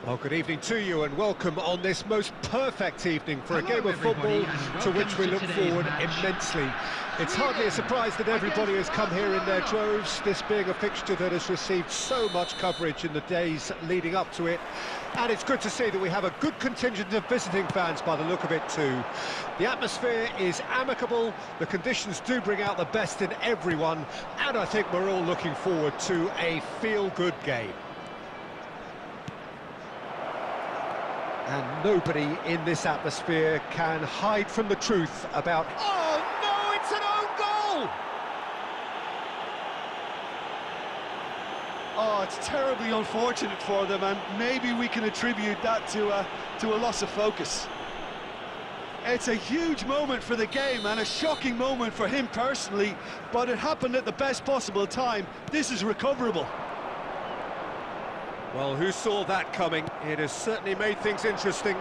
Well, good evening to you and welcome on this most perfect evening for a game of football to which we look forward immensely. It's hardly a surprise that everybody has come here in their droves, this being a fixture that has received so much coverage in the days leading up to it. And it's good to see that we have a good contingent of visiting fans by the look of it too. The atmosphere is amicable, the conditions do bring out the best in everyone, and I think we're all looking forward to a feel-good game. And nobody in this atmosphere can hide from the truth about... Oh, no, it's an own goal! Oh, it's terribly unfortunate for them, and maybe we can attribute that to a loss of focus. It's a huge moment for the game and a shocking moment for him personally, but it happened at the best possible time. This is recoverable. Well, who saw that coming? It has certainly made things interesting.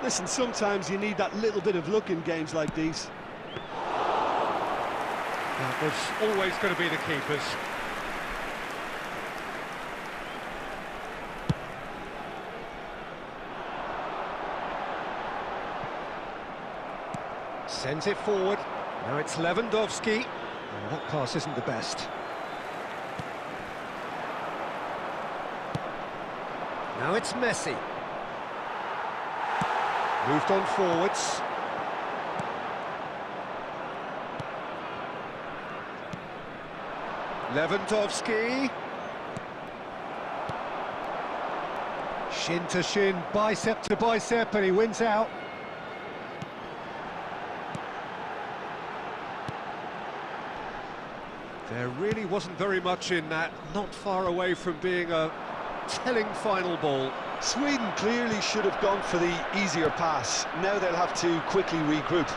Listen, sometimes you need that little bit of luck in games like these. That was always going to be the keepers. Sends it forward. Now it's Lewandowski. Oh, that pass isn't the best. Now it's Messi. Moved on forwards. Lewandowski. Shin to shin, bicep to bicep, and he wins out. There really wasn't very much in that, not far away from being a telling final ball. Sweden clearly should have gone for the easier pass. Now they'll have to quickly regroup.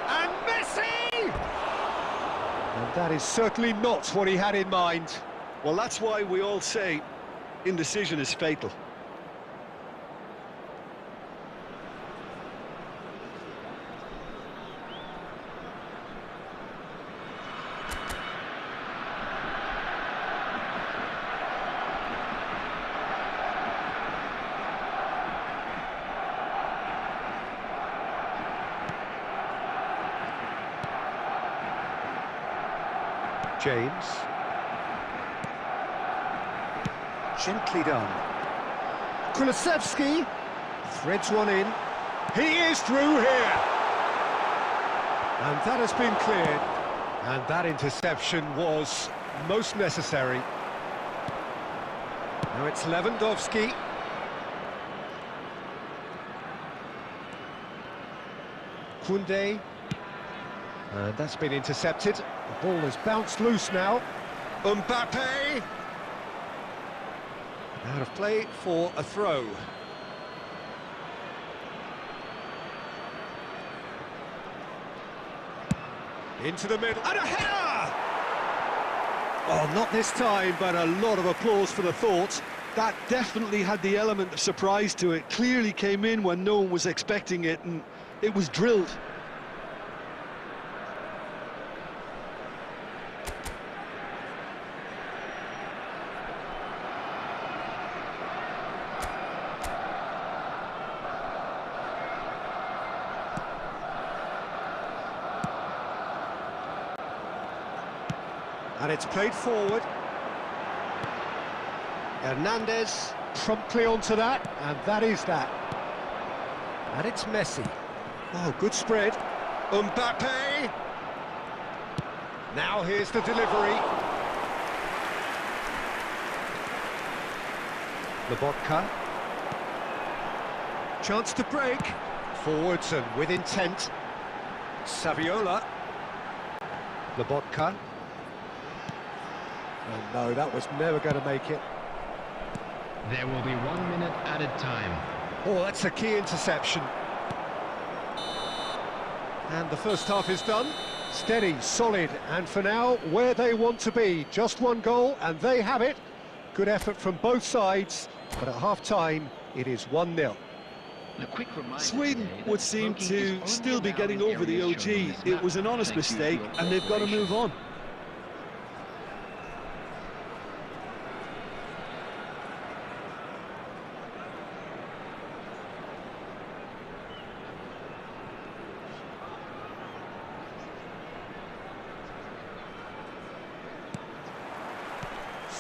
And Messi! And that is certainly not what he had in mind. Well, that's why we all say indecision is fatal. James. Gently done. Kulusevski threads one in. He is through here. And that has been cleared. And that interception was most necessary. Now it's Lewandowski. Koundé. And that's been intercepted. The ball has bounced loose now. Mbappe. Out of play for a throw. Into the middle, and a header! Oh, not this time, but a lot of applause for the thought. That definitely had the element of surprise to it. Clearly came in when no one was expecting it, and it was drilled. And it's played forward. Hernandez promptly onto that, and that is that. And it's Messi. Oh, good spread. Mbappe. Now here's the delivery. Lobotka. Chance to break. Forwards and with intent. Saviola. Lobotka. Oh no, that was never going to make it. There will be 1 minute added time. Oh, that's a key interception. And the first half is done. Steady, solid, and for now, where they want to be. Just one goal, and they have it. Good effort from both sides, but at half-time, it is 1-0. Sweden would seem to still be getting over the OG. It was an honest mistake, and they've got to move on.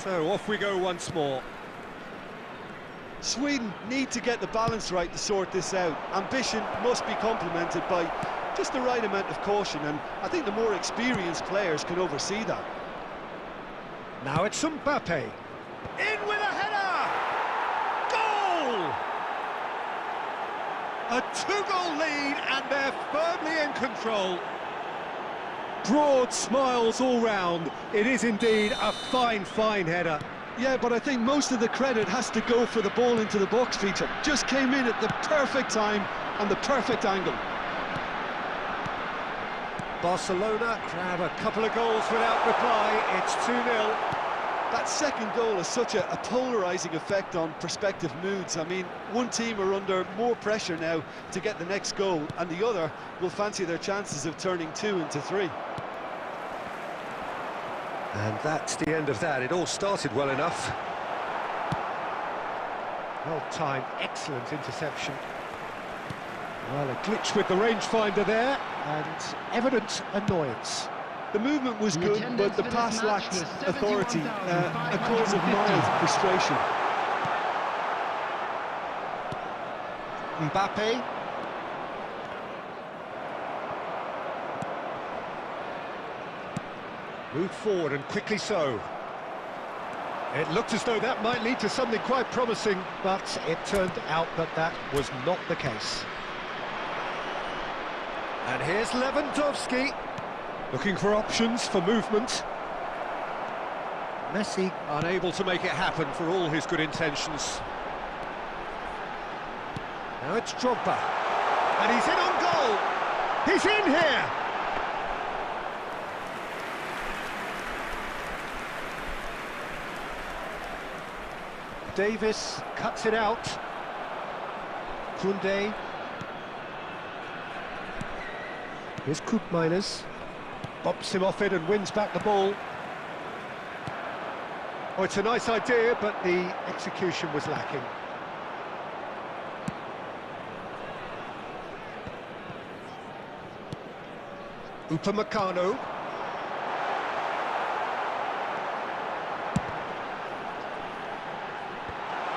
So off we go once more. Sweden need to get the balance right to sort this out. Ambition must be complemented by just the right amount of caution, and I think the more experienced players can oversee that. Now it's Mbappe. In with a header! Goal! A 2-goal lead, and they're firmly in control. Broad smiles all round. It is indeed a fine, fine header. Yeah, but I think most of the credit has to go for the ball into the box, Peter. Just came in at the perfect time and the perfect angle. Barcelona grab a couple of goals without reply. It's 2-0. That second goal has such a polarising effect on prospective moods. I mean, one team are under more pressure now to get the next goal, and the other will fancy their chances of turning 2 into 3. And that's the end of that. It all started well enough. Well timed, excellent interception. Well, a glitch with the rangefinder there, and evident annoyance. The movement was good, but the pass lacked authority, a cause of mild frustration. Mbappe. Moved forward and quickly so. It looked as though that might lead to something quite promising, but it turned out that that was not the case. And here's Lewandowski, looking for options for movement. Messi unable to make it happen for all his good intentions. Now it's Drogba, and he's in on goal! He's in here! Davis cuts it out. Koundé. Here's Koopmeiners. Bops him off it and wins back the ball. Oh, it's a nice idea, but the execution was lacking. Upamecano.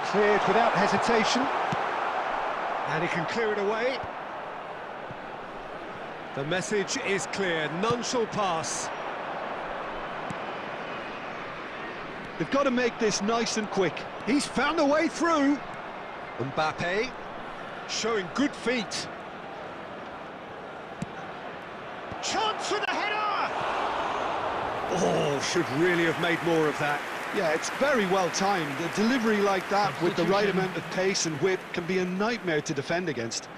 Cleared without hesitation. And he can clear it away. The message is clear, none shall pass. They've got to make this nice and quick. He's found a way through. Mbappe, showing good feet. Chance for the header! Oh, should really have made more of that. Yeah, it's very well timed. A delivery like that with the right amount of pace and whip can be a nightmare to defend against.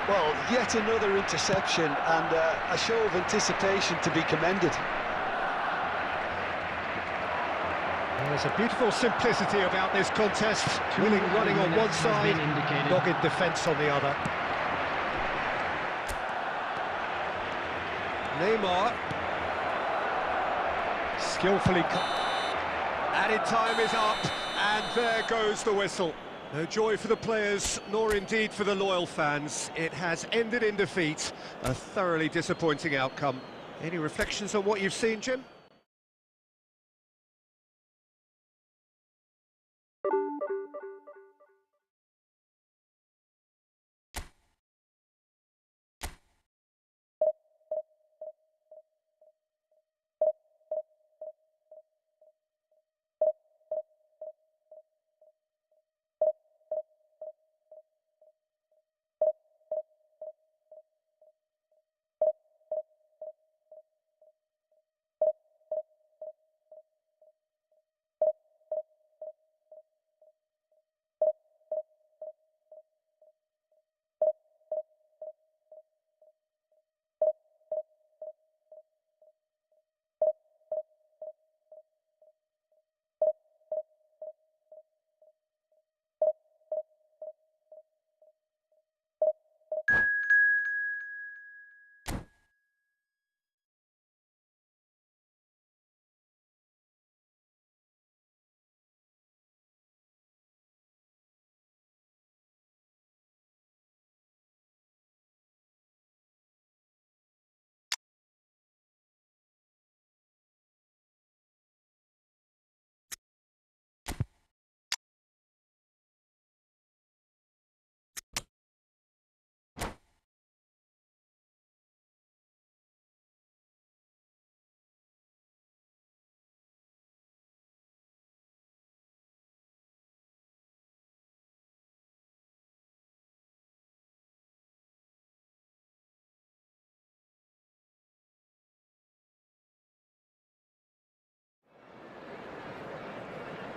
Well, yet another interception and a show of anticipation to be commended. There's a beautiful simplicity about this contest. Willing running on one side, dogged defence on the other. Neymar. Skillfully added time is up, and there goes the whistle. No joy for the players, nor indeed for the loyal fans. It has ended in defeat, a thoroughly disappointing outcome. Any reflections on what you've seen, Jim?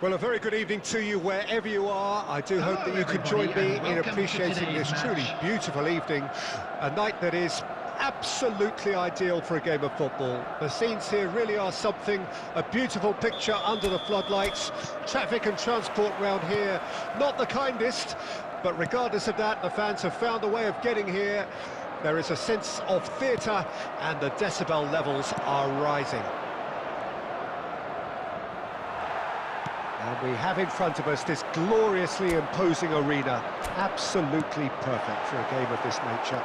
Well, a very good evening to you wherever you are. I do hope that you could join me in appreciating this truly beautiful evening. A night that is absolutely ideal for a game of football. The scenes here really are something, a beautiful picture under the floodlights. Traffic and transport round here, not the kindest, but regardless of that, the fans have found a way of getting here. There is a sense of theatre and the decibel levels are rising. And we have in front of us this gloriously imposing arena, absolutely perfect for a game of this nature.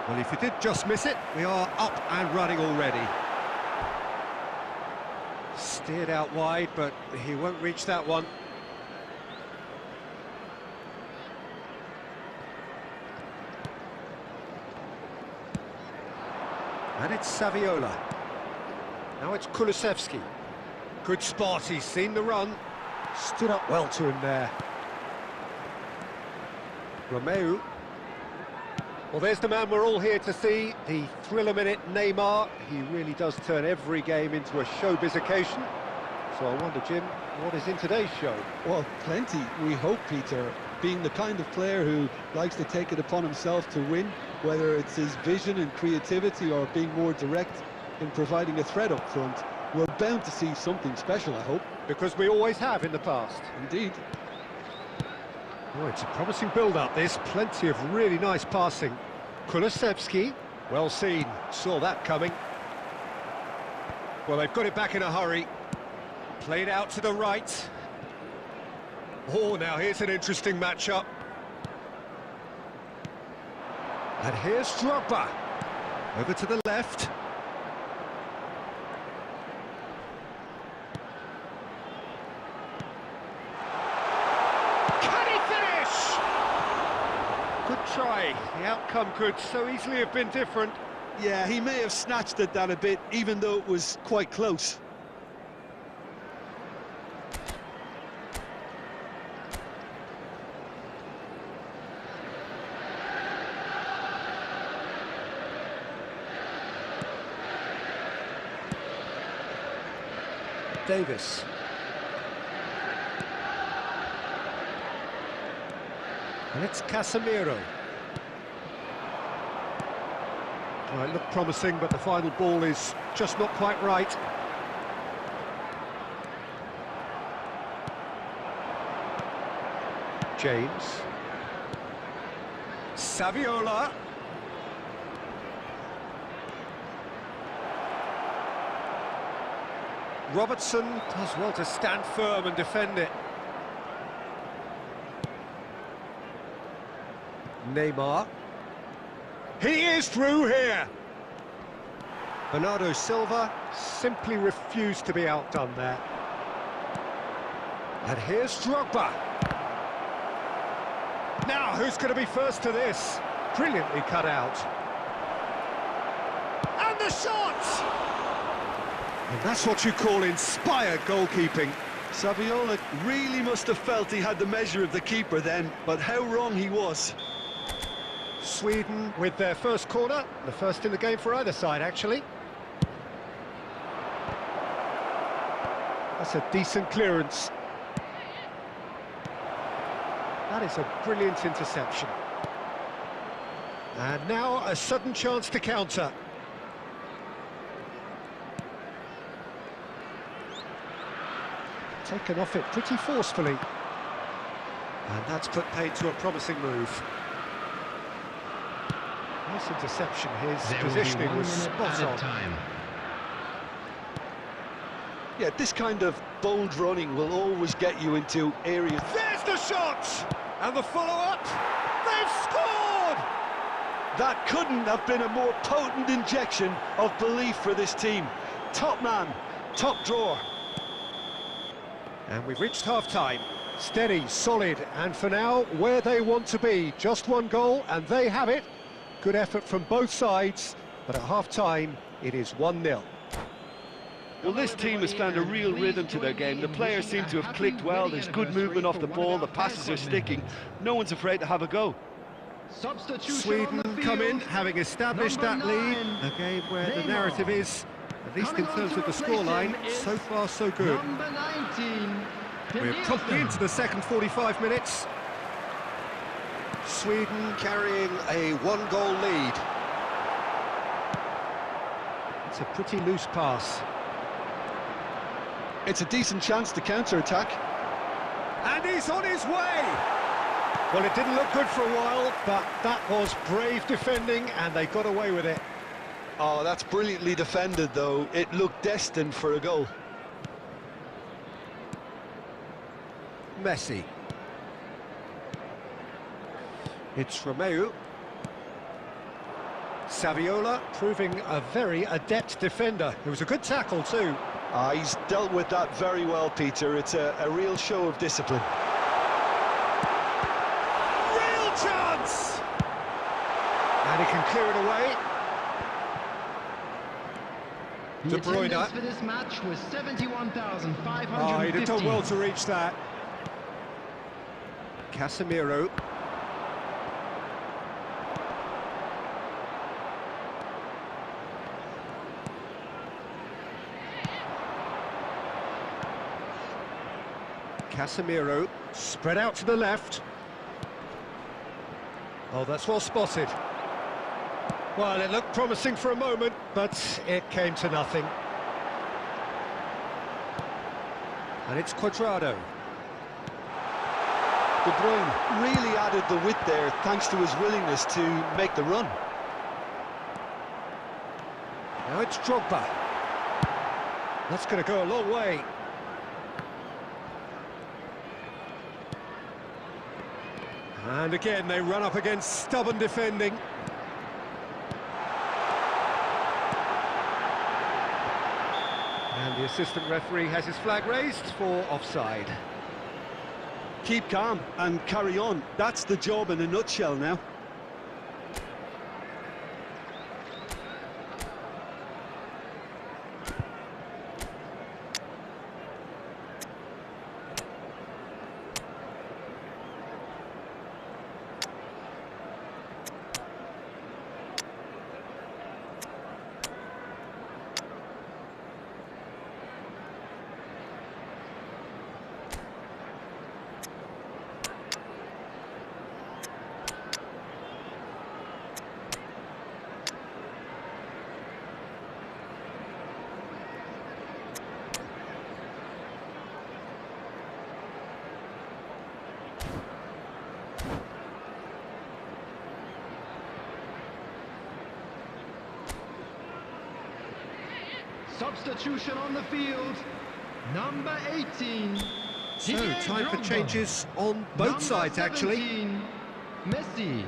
Well, if you did just miss it, we are up and running already. Steered out wide, but he won't reach that one. And it's Saviola. Now it's Kulusevski. Good spot, he's seen the run. Stood up well to him there. Romeu. Well, there's the man we're all here to see, the thriller-minute Neymar. He really does turn every game into a showbiz occasion. So I wonder, Jim, what is in today's show? Well, plenty, we hope, Peter. Being the kind of player who likes to take it upon himself to win, whether it's his vision and creativity or being more direct in providing a threat up front, we're bound to see something special, I hope. Because we always have in the past. Indeed. Oh, it's a promising build-up, this. Plenty of really nice passing. Kulusevski, well seen, saw that coming. Well, they've got it back in a hurry. Played out to the right. Oh, now here's an interesting matchup. And here's Drogba. Over to the left. Good try. The outcome could so easily have been different. Yeah, he may have snatched at that a bit, even though it was quite close. Davis. And it's Casemiro. Well, it looked promising, but the final ball is just not quite right. James. Saviola. Robertson does well to stand firm and defend it. Neymar. He is through here. Bernardo Silva simply refused to be outdone there. And here's Drogba. Now, who's going to be first to this? Brilliantly cut out. And the shot! And that's what you call inspired goalkeeping. Saviola really must have felt he had the measure of the keeper then, but how wrong he was. Sweden with their first corner, the first in the game for either side, actually. That's a decent clearance. That is a brilliant interception. And now a sudden chance to counter. Taken off it pretty forcefully. And that's put paid to a promising move. Nice interception, his positioning was spot on. Yeah, this kind of bold running will always get you into areas. There's the shot! And the follow-up! They've scored! That couldn't have been a more potent injection of belief for this team. Top man, top drawer. And we've reached half-time. Steady, solid, and for now, where they want to be. Just one goal, and they have it. Good effort from both sides, but at half-time, it is 1-0. Well, this team has found a real rhythm to their game. The players seem to have clicked well. There's good movement off the ball. The passes are sticking. No one's afraid to have a go. Sweden come in, having established that lead. A game where the narrative is, at least in terms of the scoreline, so far so good. We're promptly into the second 45 minutes. Sweden carrying a one-goal lead. It's a pretty loose pass. It's a decent chance to counter-attack. And he's on his way! Well, it didn't look good for a while, but that was brave defending, and they got away with it. Oh, that's brilliantly defended, though. It looked destined for a goal. Messi. It's Romeu. Saviola proving a very adept defender. It was a good tackle too. He's dealt with that very well, Peter. It's a real show of discipline. Real chance! And he can clear it away. The De Bruyne. attendance for this match was 71,550. Oh, he'd have done well to reach that. Casemiro. Casemiro, spread out to the left. Oh, that's well spotted. Well, it looked promising for a moment, but it came to nothing. And it's Cuadrado. De Bruyne really added the width there thanks to his willingness to make the run. Now it's Drogba. That's going to go a long way. And again, they run up against stubborn defending. And the assistant referee has his flag raised for offside. Keep calm and carry on. That's the job in a nutshell now. Substitution on the field, number 18. So, time for changes on both Number sides, actually. 17, Messi.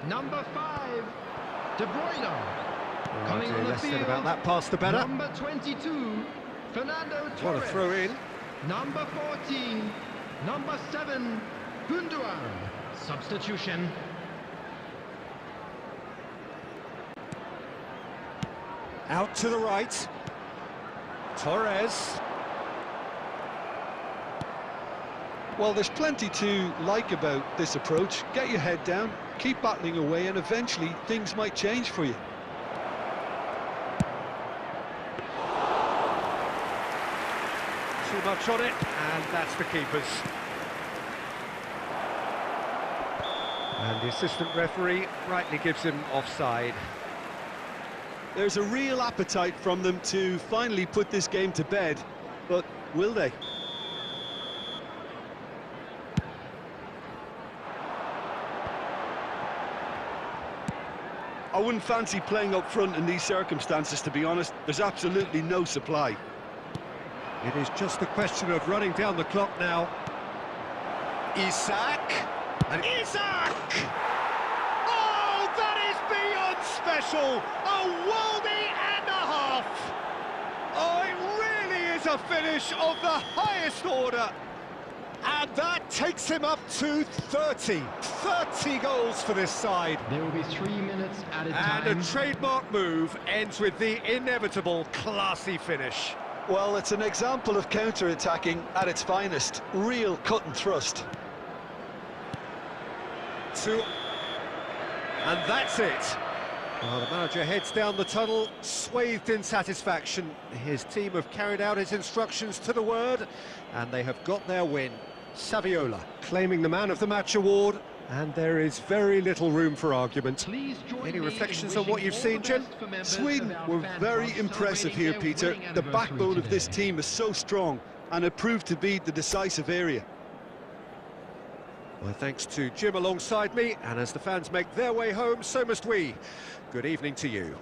Number 5, De Bruyne. Coming on the Less said field, about that pass, the better. number 22, Fernando What a Torres. throw in. Number 14, number 7, Gundogan. Substitution. Out to the right. Torres. Well, there's plenty to like about this approach. Get your head down, keep battling away, and eventually things might change for you. Too much on it, and that's the keeper's. And the assistant referee rightly gives him offside. There's a real appetite from them to finally put this game to bed, but will they? I wouldn't fancy playing up front in these circumstances, to be honest. There's absolutely no supply. It is just a question of running down the clock now. Isak! And Isak! Oh, that is beyond special! A worldie and a half! Oh, it really is a finish of the highest order! And that takes him up to 30. 30 goals for this side. There will be 3 minutes added time. And a trademark move ends with the inevitable classy finish. Well, it's an example of counter-attacking at its finest. Real cut and thrust. And that's it. Well, the manager heads down the tunnel, swathed in satisfaction. His team have carried out his instructions to the word, and they have got their win. Saviola claiming the Man of the Match award, and there is very little room for argument. Please join Any me reflections in on what wishing you've all seen, the Jim? best for members Sweden of our were fan very club impressive here, celebrating Peter. their The wedding backbone of this anniversary team is so strong, and it proved to be the decisive area. Well, thanks to Jim alongside me, and as the fans make their way home, so must we. Good evening to you.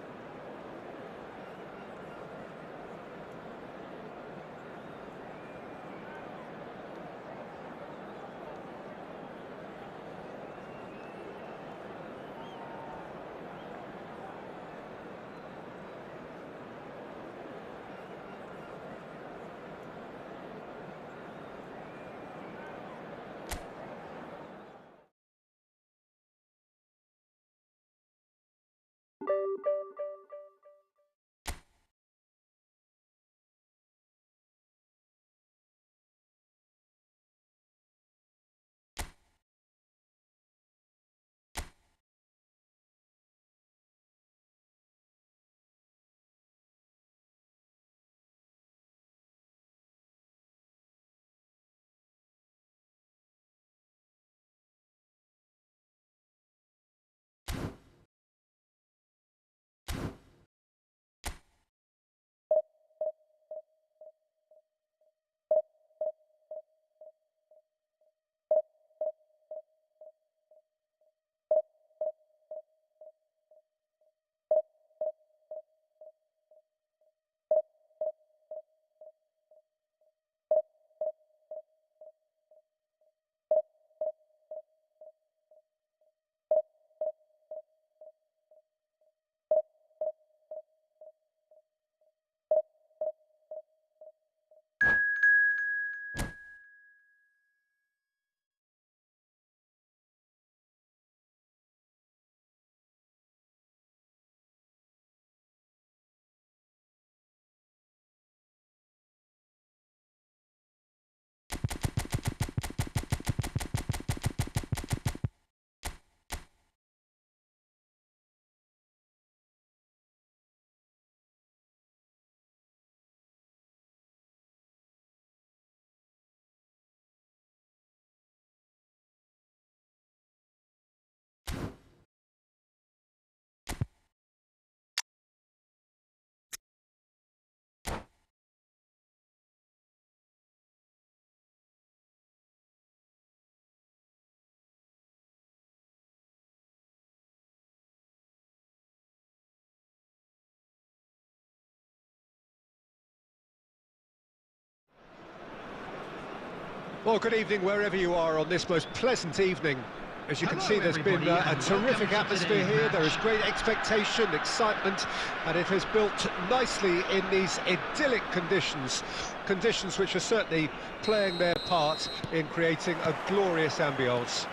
Well, good evening wherever you are on this most pleasant evening. As you can see, there's been a terrific atmosphere here. There is great expectation, excitement, and it has built nicely in these idyllic conditions. Conditions which are certainly playing their part in creating a glorious ambience.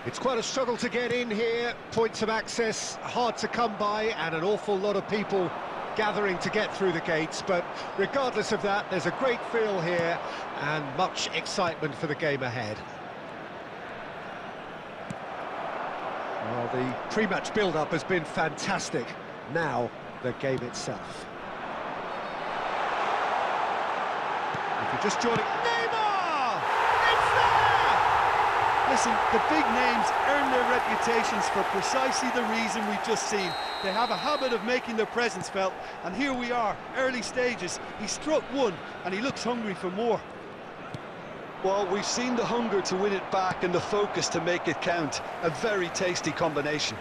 It's quite a struggle to get in here, points of access hard to come by, and an awful lot of people gathering to get through the gates, but regardless of that, there's a great feel here and much excitement for the game ahead. Well, the pre-match build-up has been fantastic. Now, the game itself. If you're just joining... Neymar! It's there! Listen, the big names earn their reputations for precisely the reason we've just seen. They have a habit of making their presence felt, and here we are, early stages. He struck one, and he looks hungry for more. Well, we've seen the hunger to win it back and the focus to make it count. A very tasty combination.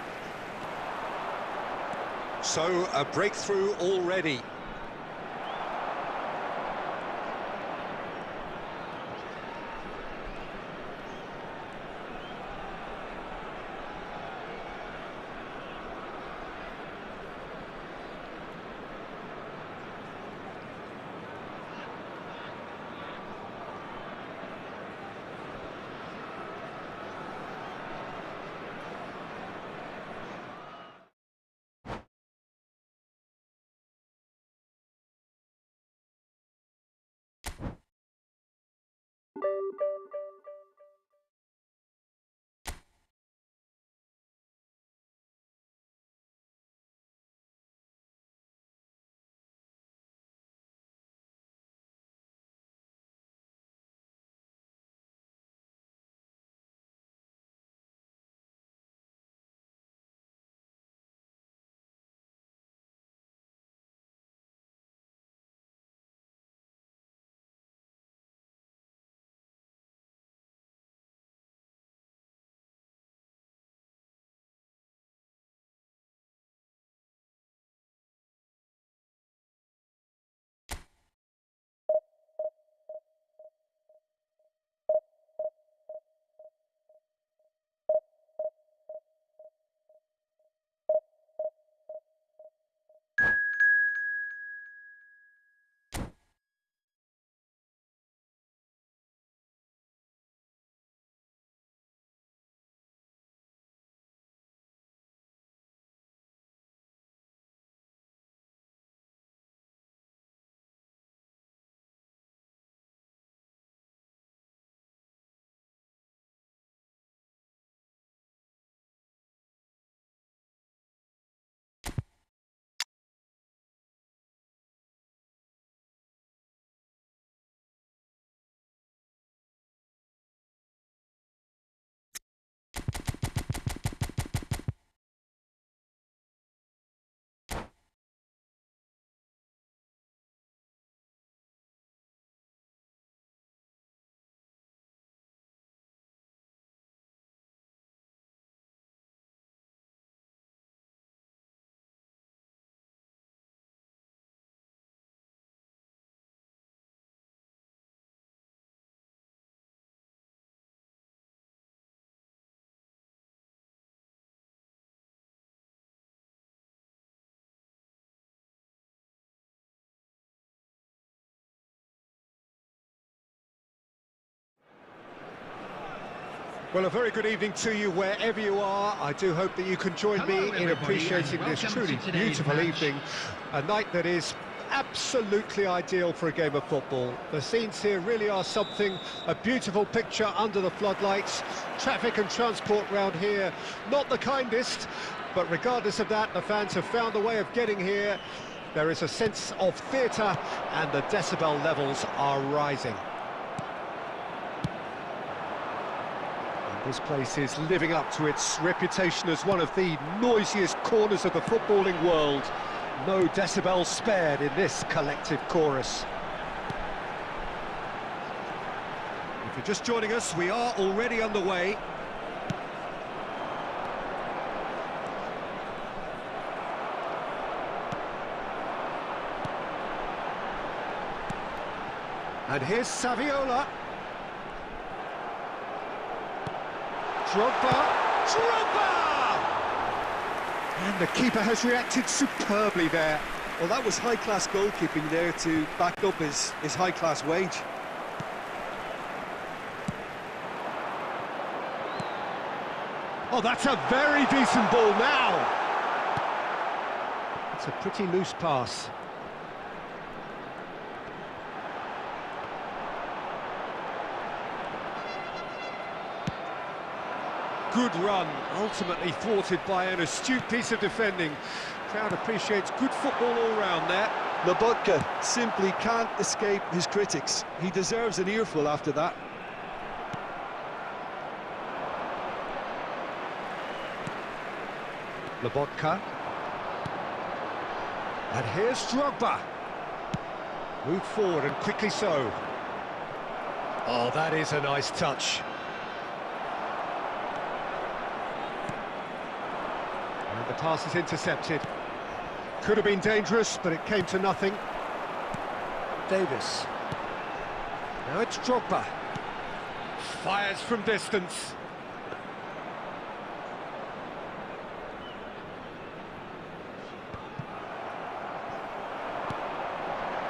So, a breakthrough already. Well, a very good evening to you wherever you are. I do hope that you can join me in appreciating this truly beautiful evening. A night that is absolutely ideal for a game of football. The scenes here really are something, a beautiful picture under the floodlights. Traffic and transport round here, not the kindest, but regardless of that, the fans have found a way of getting here. There is a sense of theatre and the decibel levels are rising. This place is living up to its reputation as one of the noisiest corners of the footballing world. No decibels spared in this collective chorus. If you're just joining us, we are already underway. And here's Saviola. Drogba! And the keeper has reacted superbly there. Well, that was high-class goalkeeping there to back up his high-class wage. Oh, that's a very decent ball now. It's a pretty loose pass. Good run, ultimately thwarted by an astute piece of defending. Crowd appreciates good football all round there. Lobotka simply can't escape his critics. He deserves an earful after that. Lobotka. And here's Drogba. Moved forward and quickly so. Oh, that is a nice touch. And the pass is intercepted. Could have been dangerous, but it came to nothing. Davis. Now it's Drogba. Fires from distance.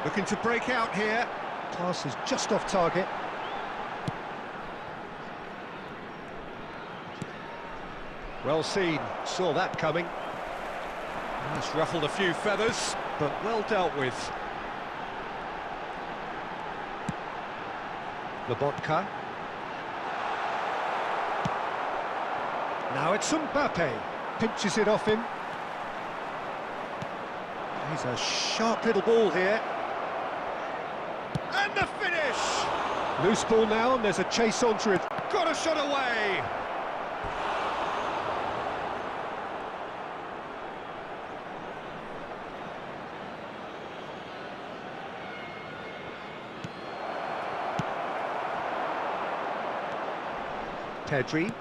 Looking to break out here. Pass is just off target. Well seen, saw that coming. That's ruffled a few feathers, but well dealt with. Lobotka. Now it's Mbappe. Pinches it off him. He's a sharp little ball here. And the finish! Loose ball now, and there's a chase onto it. Got a shot away! Pedri.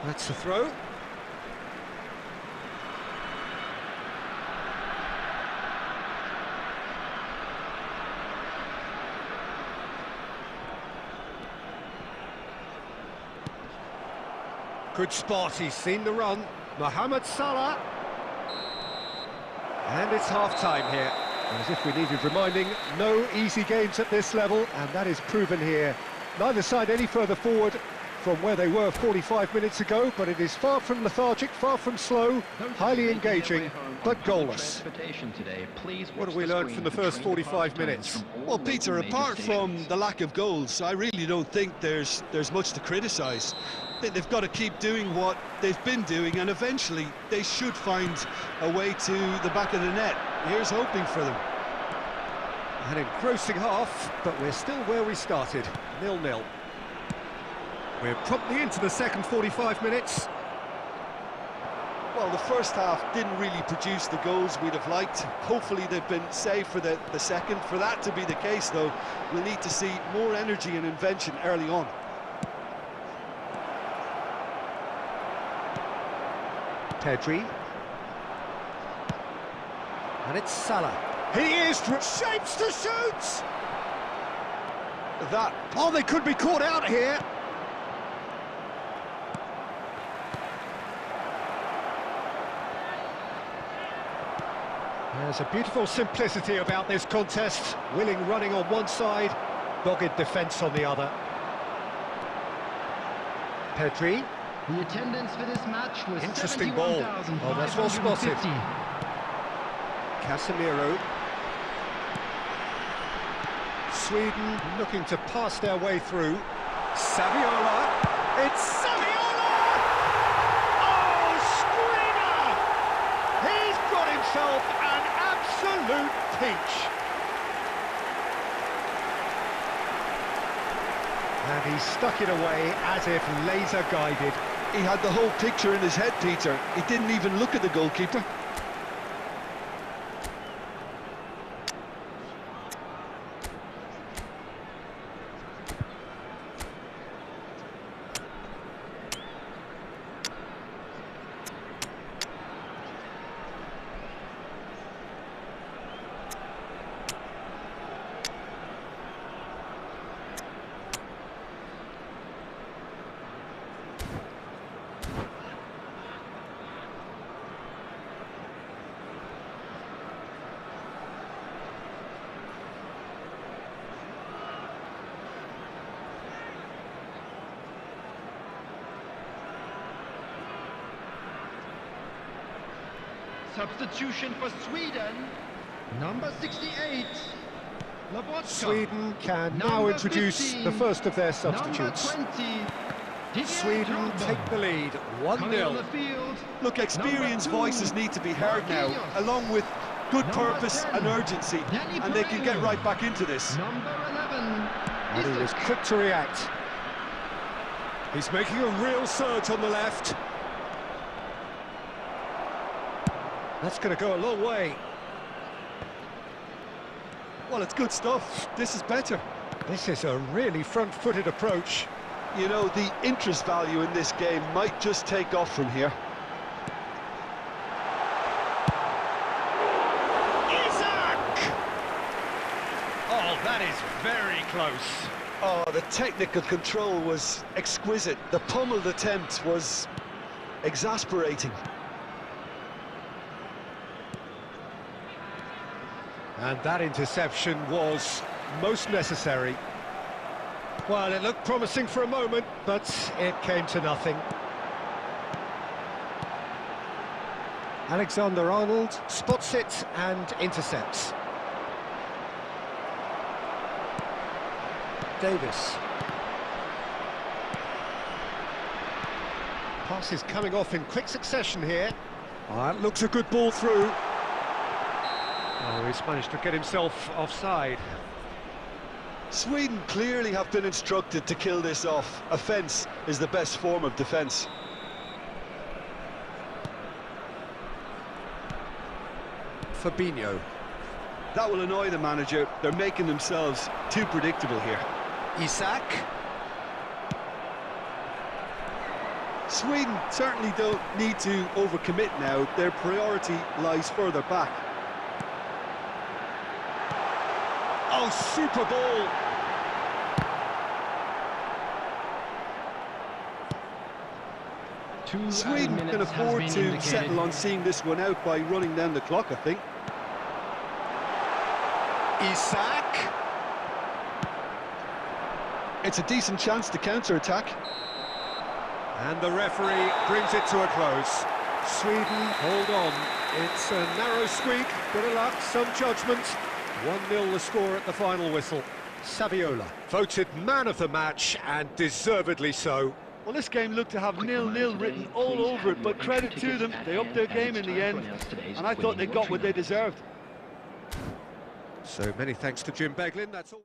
That's the throw. Good spot, he's seen the run. Mohamed Salah. And it's half-time here. As if we needed reminding, no easy games at this level, and that is proven here. Neither side any further forward from where they were 45 minutes ago, but it is far from lethargic, far from slow, highly engaging, but goalless. What have we learned from the first 45 minutes? Well, Peter, apart from the lack of goals, I really don't think there's much to criticise. They've got to keep doing what they've been doing, and eventually they should find a way to the back of the net. Here's hoping for them. An engrossing half, but we're still where we started, 0-0. We're promptly into the second 45 minutes. Well, the first half didn't really produce the goals we'd have liked. Hopefully they've been saved for the second. For that to be the case, though, we'll need to see more energy and invention early on. Pedri. And it's Salah. He is shapes to shoot! That, oh, they could be caught out here. There's a beautiful simplicity about this contest. Willing running on one side, dogged defence on the other. Pedri. The attendance for this match was interesting ball. Oh, that's well spotted. Casemiro. Sweden looking to pass their way through. Saviola. It's Saviola! Oh, screamer! He's got himself an absolute peach. And he stuck it away as if laser-guided. He had the whole picture in his head, Peter. He didn't even look at the goalkeeper. Substitution for Sweden. Number 68. Lobotka. Sweden can now Number introduce 15. the first of their Number substitutes. 20. Didier Sweden Drogba. take the lead, Coming on the 1-0. field. Look, experienced Number 2, voices need to be heard now, Marquinhos. along with good Number purpose 10, and urgency, Danny and they can get Pereira. right back into this. Number 11. And he was Isak. quick to react. He's making a real surge on the left. That's going to go a long way. Well, it's good stuff. This is better. This is a really front-footed approach. You know, the interest value in this game might just take off from here. Oh, that is very close. Oh, the technical control was exquisite. The pummeled attempt was exasperating. And that interception was most necessary. Well, it looked promising for a moment, but it came to nothing. Alexander-Arnold spots it and intercepts. Davis. Pass is coming off in quick succession here. It looks a good ball through. Oh, he's managed to get himself offside. Sweden clearly have been instructed to kill this off. Offence is the best form of defence. Fabinho. That will annoy the manager. They're making themselves too predictable here. Isak. Sweden certainly don't need to overcommit now. Their priority lies further back. Oh, super ball. Sweden can afford to settle on seeing this one out by running down the clock, I think. Isak. It's a decent chance to counter-attack. And the referee brings it to a close. Sweden hold on. It's a narrow squeak, bit of luck, some judgment. 1-0 the score at the final whistle. Saviola voted man of the match, and deservedly so. Well, this game looked to have 0-0 written all over it, but credit to them, they upped their game in the end, and I thought they got what they deserved. So many thanks to Jim Beglin, that's all.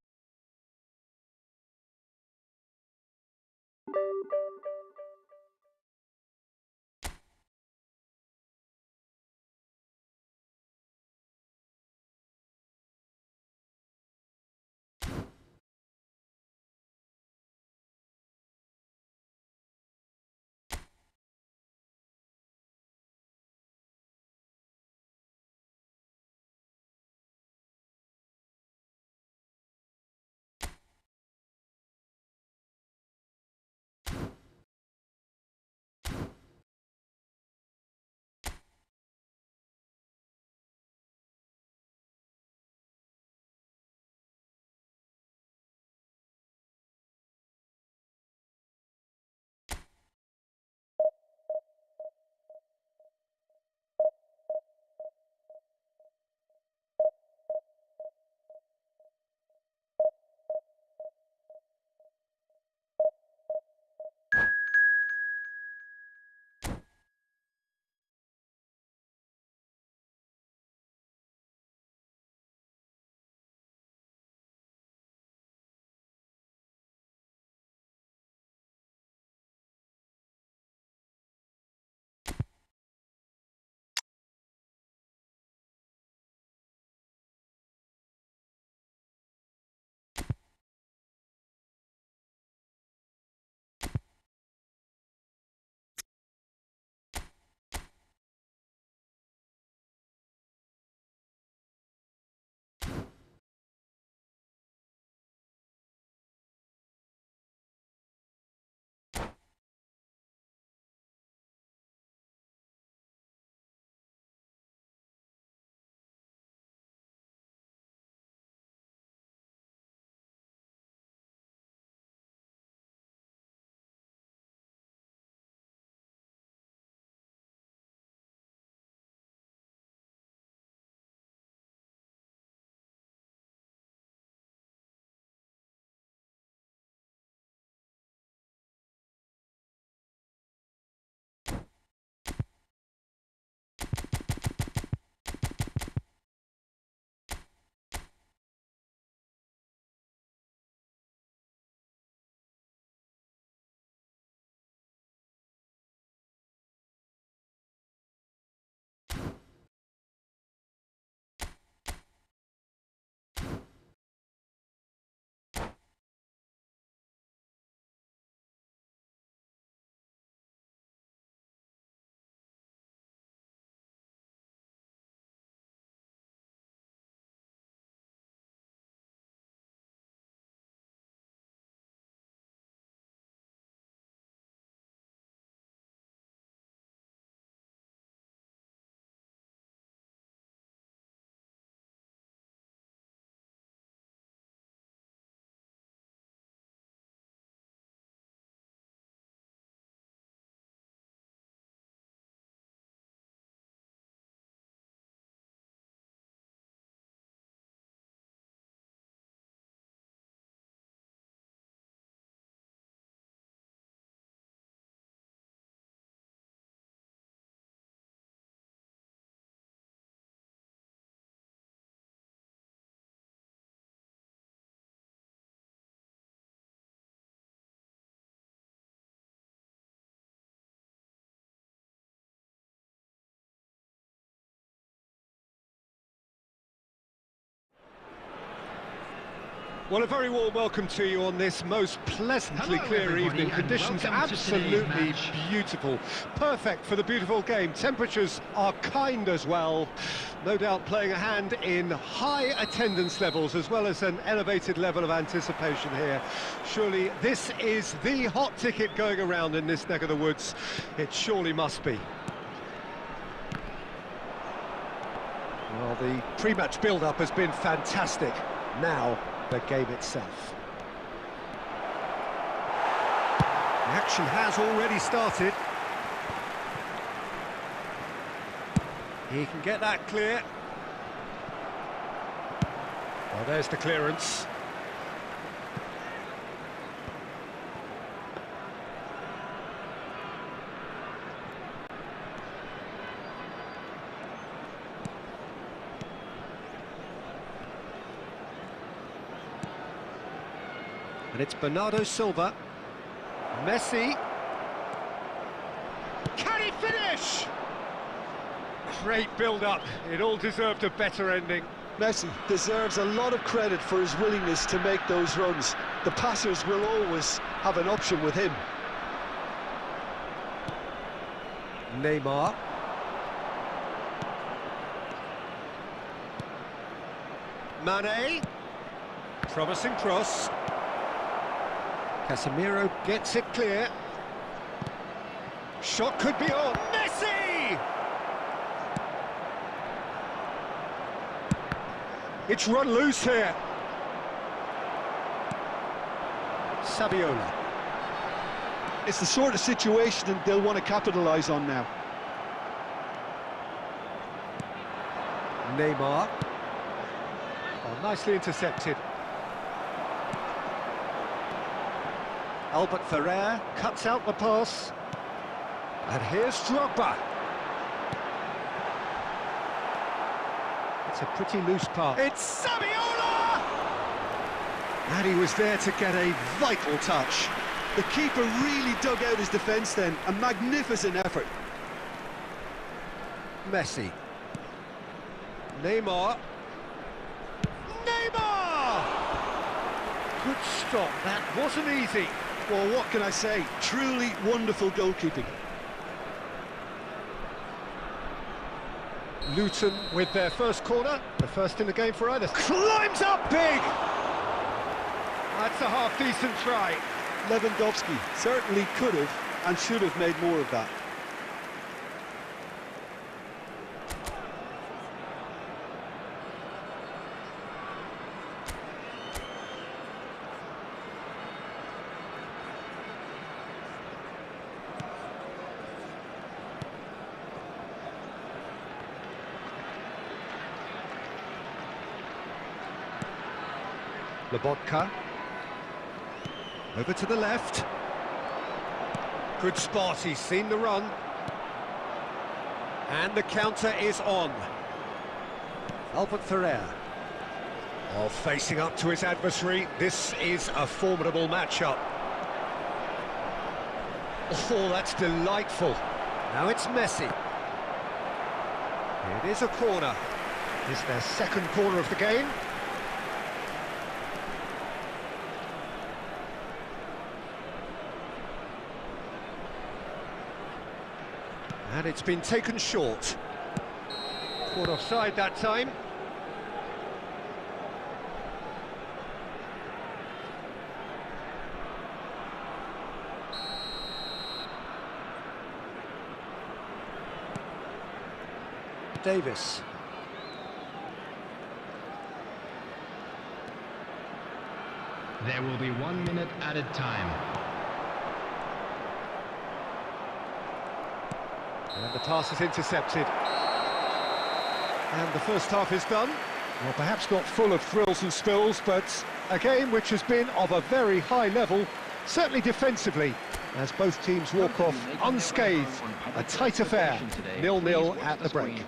Well, a very warm welcome to you on this most pleasantly clear evening. Conditions absolutely beautiful. Perfect for the beautiful game. Temperatures are kind as well. No doubt playing a hand in high attendance levels as well as an elevated level of anticipation here. Surely this is the hot ticket going around in this neck of the woods. It surely must be. Well, the pre-match build-up has been fantastic. Now, the game itself. The action has already started. He can get that clear. Well, there's the clearance. And it's Bernardo Silva. Messi. Can he finish? Great build-up. It all deserved a better ending. Messi deserves a lot of credit for his willingness to make those runs. The passers will always have an option with him. Neymar. Mane. Promising cross. Casemiro gets it clear. Shot could be on. Messi! It's run loose here. Siuuu. It's the sort of situation that they'll want to capitalise on now. Neymar. Oh, nicely intercepted. Albert Ferrer cuts out the pass. And here's Drogba. It's a pretty loose pass. It's Siuuu! And he was there to get a vital touch. The keeper really dug out his defence then. A magnificent effort. Messi. Neymar. Neymar! Good stop. That wasn't easy. Well, what can I say? Truly wonderful goalkeeping. Luton with their first corner, the first in the game for either. Climbs up big! That's a half-decent try. Lewandowski certainly could have and should have made more of that. Lobotka. Over to the left. Good spot, he's seen the run. And the counter is on. Albert Ferrer. Oh, facing up to his adversary. This is a formidable matchup. Oh, that's delightful. Now it's Messi. It is a corner. It's their second corner of the game. And it's been taken short. Caught offside that time. Davis. There will be 1 minute added time. And the pass is intercepted. And the first half is done. Well, perhaps not full of thrills and spills, but a game which has been of a very high level, certainly defensively, as both teams walk off unscathed. A tight affair, 0-0 at the break.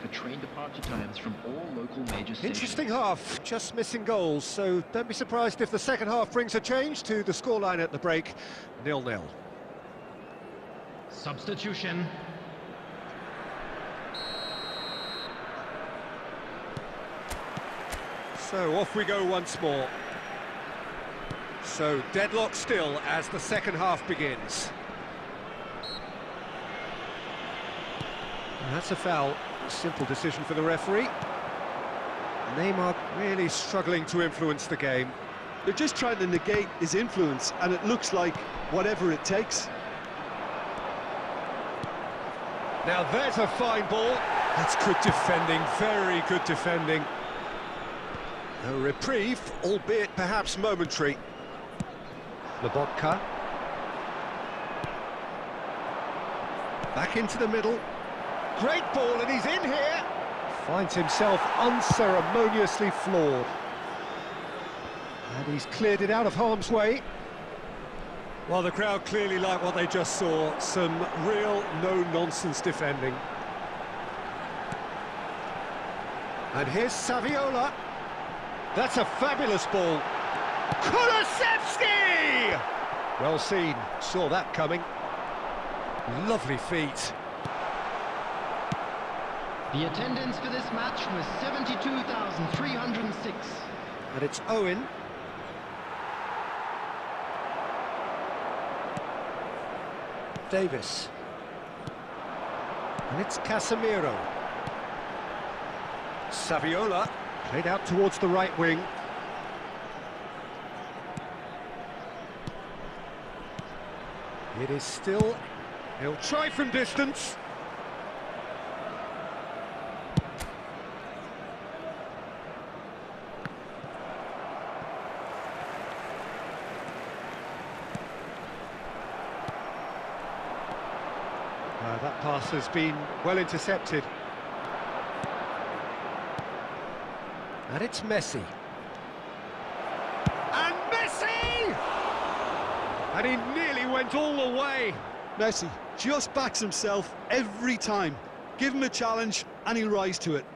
Interesting half, just missing goals, so don't be surprised if the second half brings a change to the scoreline at the break, 0-0. Substitution. So off we go once more. So deadlock still as the second half begins. And that's a foul. Simple decision for the referee. Neymar really struggling to influence the game. They're just trying to negate his influence, and it looks like whatever it takes. Now there's a fine ball. That's good defending, very good defending. A reprieve, albeit perhaps momentary. Lobotka. Back into the middle. Great ball, and he's in here. Finds himself unceremoniously floored. And he's cleared it out of harm's way. Well, the crowd clearly like what they just saw. Some real no-nonsense defending. And here's Saviola. That's a fabulous ball. Kulusevski! Well seen, saw that coming. Lovely feet. The attendance for this match was 72,306. And it's Owen. Davis. And it's Casemiro. Saviola, played out towards the right wing. It is still, he'll try from distance. That pass has been well intercepted. And it's Messi. And Messi! And he nearly went all the way. Messi just backs himself every time. Give him a challenge and he'll rise to it.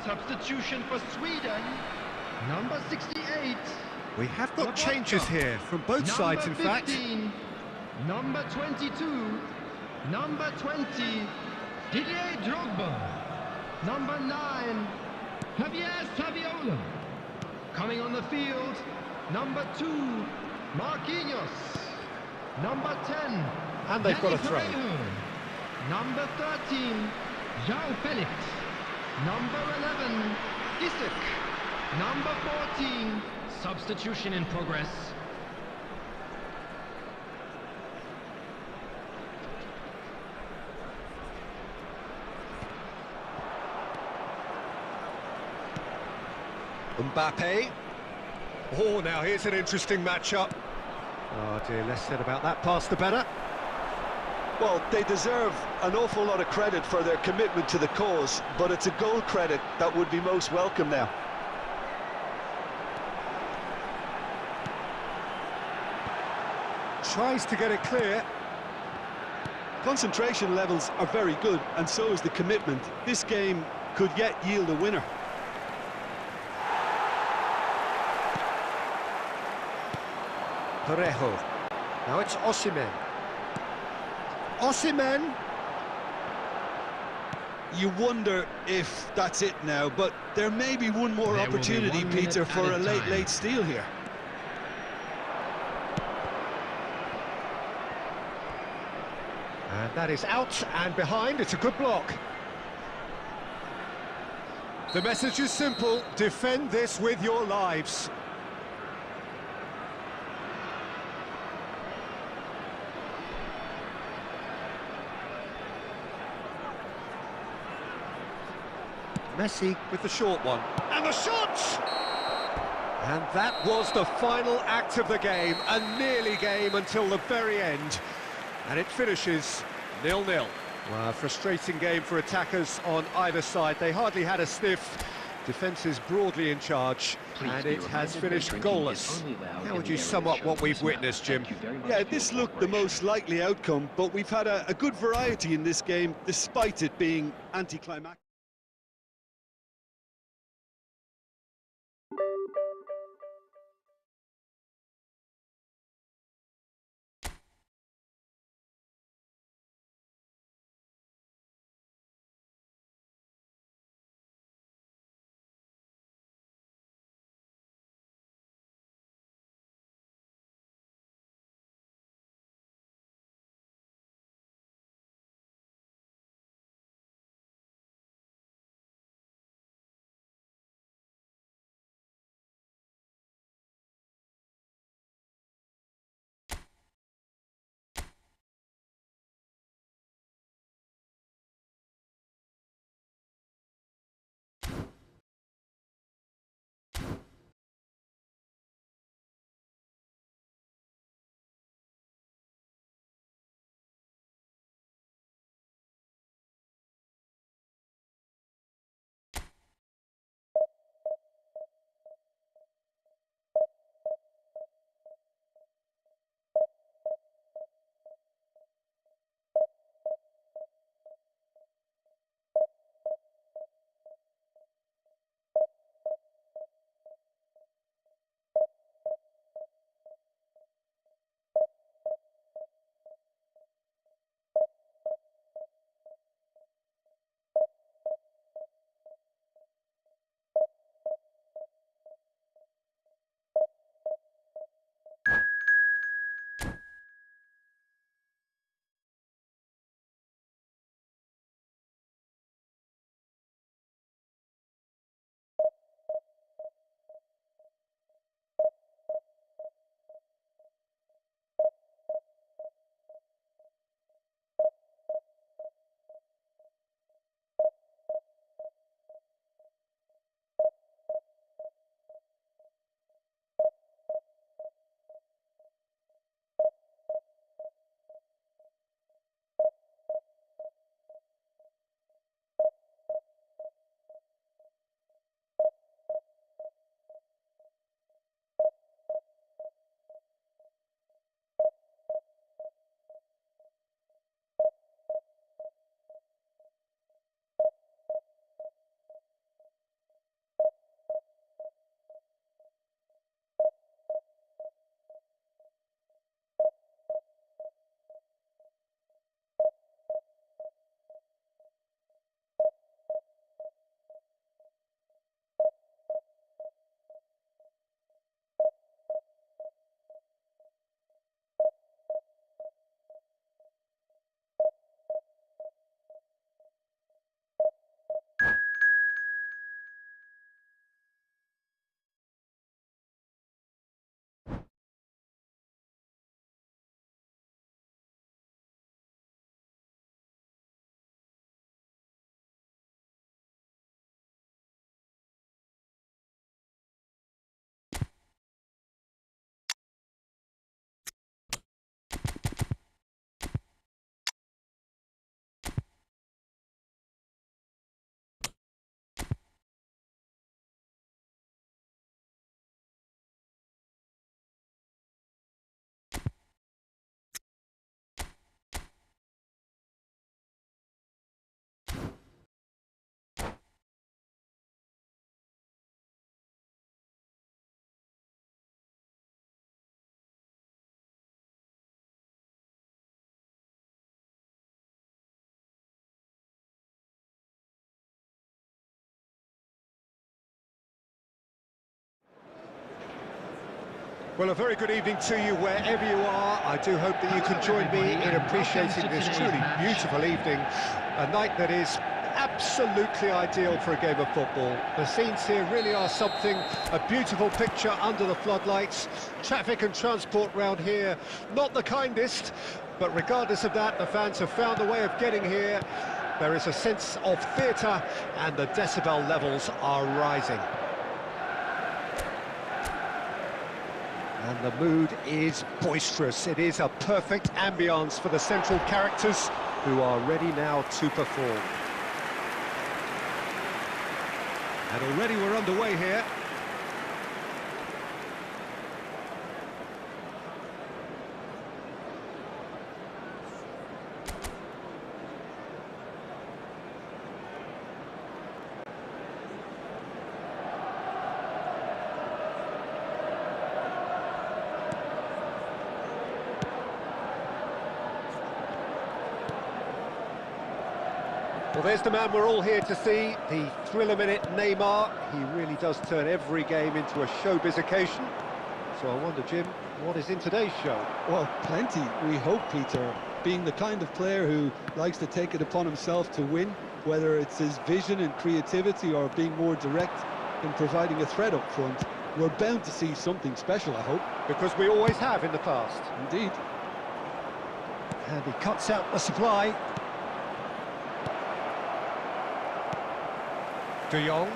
Substitution for Sweden, number 68. We have got changes here from both sides, in fact. Number 22, number 20, Didier Drogba. Number 9, Javier Saviola. Coming on the field, number 2, Marquinhos. Number 10, And they've got a throw. Number 13, João Felix. Number 11, Isak. Number 14, substitution in progress. Mbappe. Oh, now here's an interesting matchup. Oh dear, less said about that pass the better. Well, they deserve an awful lot of credit for their commitment to the cause, but it's a goal credit that would be most welcome now. Tries to get it clear. Concentration levels are very good, and so is the commitment. This game could yet yield a winner. Parejo. Now it's Hossain. Hossain. You wonder if that's it now, but there may be one more opportunity, Peter, for a late steal here. And that is out and behind. It's a good block. The message is simple: defend this with your lives. Messi with the short one. And the shot! And that was the final act of the game, a nearly game until the very end. And it finishes 0-0. Well, a frustrating game for attackers on either side. They hardly had a sniff. Defence is broadly in charge, and it has finished goalless. How would you sum up what we've witnessed, Jim? Yeah, this looked the most likely outcome, but we've had a good variety in this game, despite it being anticlimactic. Well, a very good evening to you wherever you are. I do hope that you can join me in appreciating this truly beautiful evening, a night that is absolutely ideal for a game of football. The scenes here really are something, a beautiful picture under the floodlights. Traffic and transport round here, not the kindest, but regardless of that, the fans have found a way of getting here. There is a sense of theatre, and the decibel levels are rising. And the mood is boisterous. It is a perfect ambience for the central characters who are ready now to perform. And already we're underway here. Well, there's the man we're all here to see, the thriller-minute Neymar. He really does turn every game into a showbiz occasion. So I wonder, Jim, what is in today's show? Well, plenty, we hope, Peter. Being the kind of player who likes to take it upon himself to win, whether it's his vision and creativity or being more direct in providing a threat up front, we're bound to see something special, I hope. Because we always have in the past. Indeed. And he cuts out the supply. De Jong.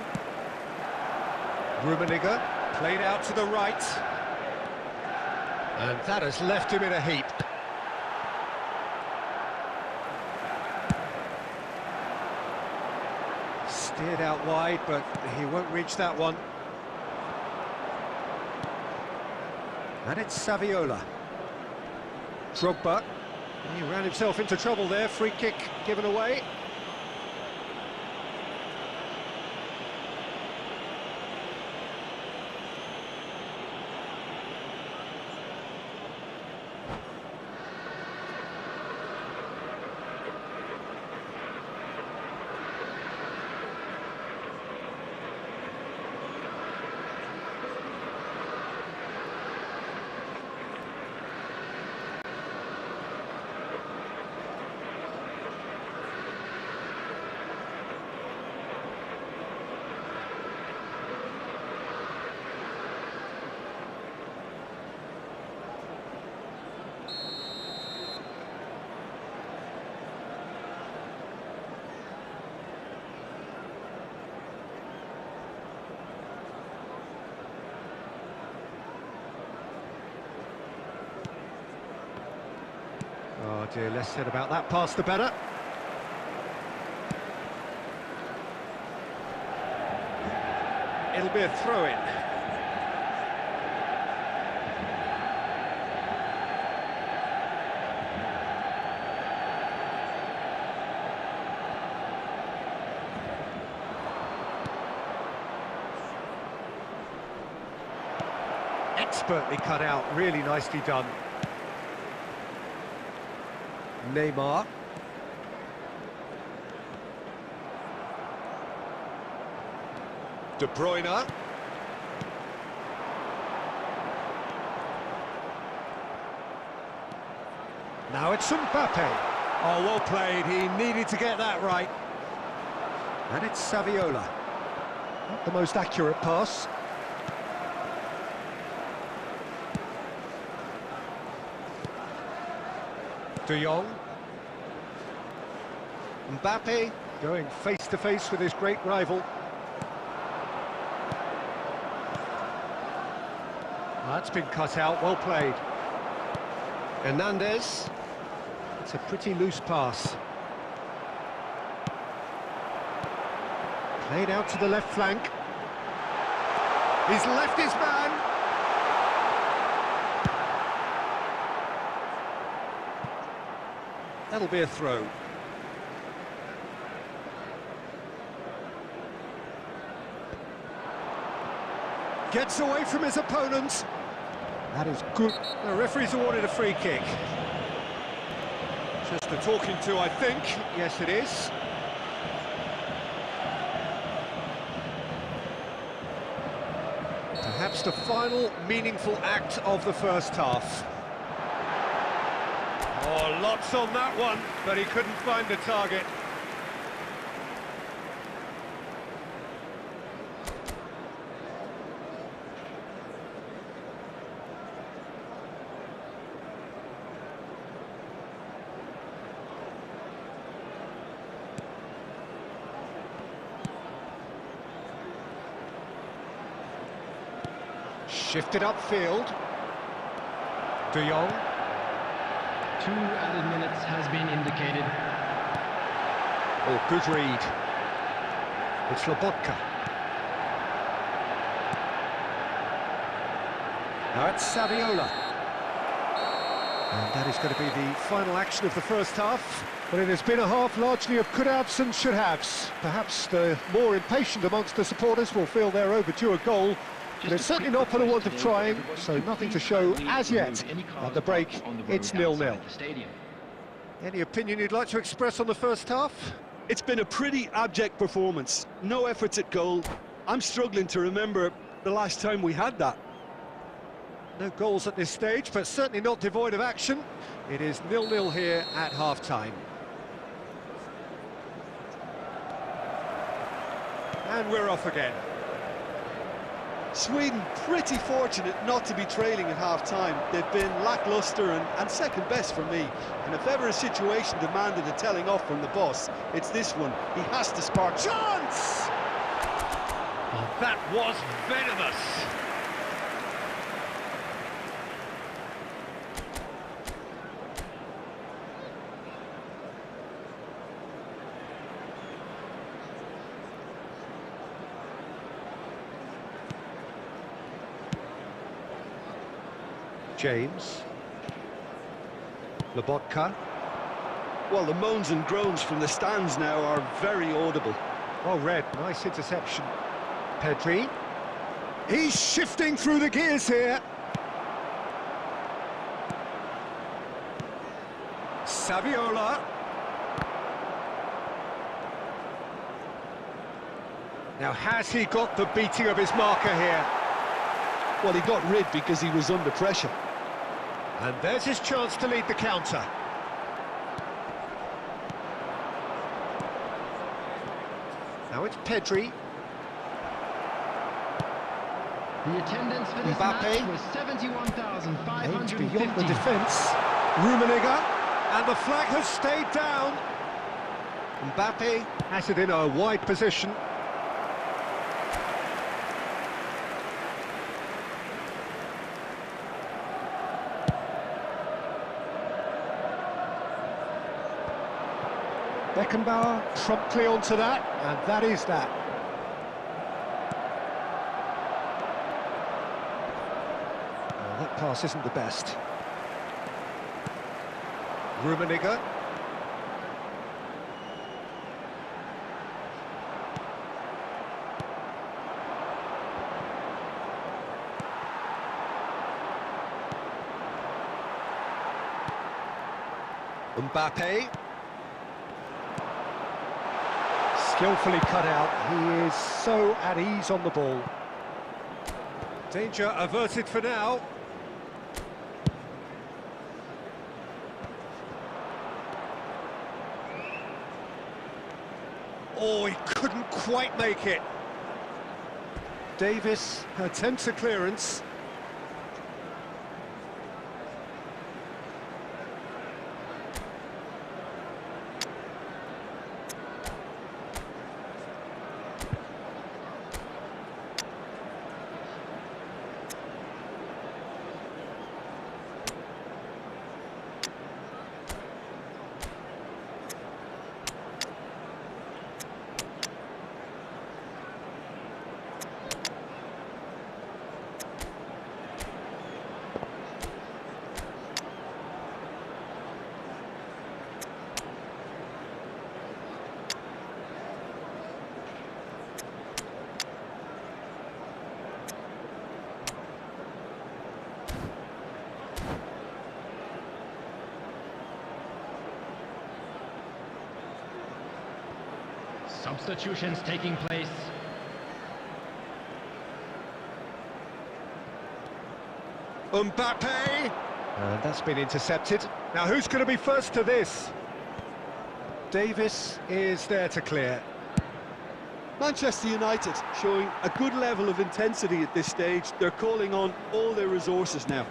Rummenigge, played out to the right. And that has left him in a heap. Steered out wide, but he won't reach that one. And it's Saviola. Drogba. He ran himself into trouble there. Free kick given away. Oh dear, less said about that pass the better. It'll be a throw-in. Expertly cut out, really nicely done. Neymar. De Bruyne. Now it's Mbappe. Oh, well played. He needed to get that right. And it's Saviola. Not the most accurate pass. De Jong. Mbappe going face-to-face with his great rival. That's been cut out, well played. Hernandez. It's a pretty loose pass. Played out to the left flank. He's left his man. That'll be a throw. Gets away from his opponent. That is good. The referee's awarded a free kick. Just a talking to, I think. Yes, it is. Perhaps the final meaningful act of the first half. Oh, lots on that one, but he couldn't find the target. Shifted upfield. De Jong. 2 added minutes has been indicated. Oh, good read. It's Lobotka. Now it's Saviola. And that is going to be the final action of the first half. But it has been a half largely of could-haves and should-haves. Perhaps the more impatient amongst the supporters will feel they're overdue a goal. But it's certainly not for the want of trying, so nothing to show as yet. At the break, it's 0-0. Any opinion you'd like to express on the first half? It's been a pretty abject performance. No efforts at goal. I'm struggling to remember the last time we had that. No goals at this stage, but certainly not devoid of action. It is 0-0 here at half-time. And we're off again. Sweden pretty fortunate not to be trailing at half-time. They've been lacklustre and second best for me. And if ever a situation demanded a telling off from the boss, it's this one. He has to spark. Chance! Oh, that was venomous. James. Lobotka. Well, the moans and groans from the stands now are very audible. Well read, nice interception. Pedri. He's shifting through the gears here. Saviola. Now, has he got the beating of his marker here? Well, he got rid because he was under pressure. And there's his chance to lead the counter. Now it's Pedri. The attendance for this Mbappe. match was 71,550. Aimed beyond the defence. Rummenigge. And the flag has stayed down. Mbappe has it in a wide position. Beckenbauer promptly onto that, and that is that. Well, that pass isn't the best. Rummenigge. Mbappe. Skillfully cut out. He is so at ease on the ball. Danger averted for now. Oh, he couldn't quite make it. Davis attempts a clearance. Substitutions taking place. Mbappe! And that's been intercepted. Now who's going to be first to this? Davis is there to clear. Manchester United showing a good level of intensity at this stage. They're calling on all their resources now.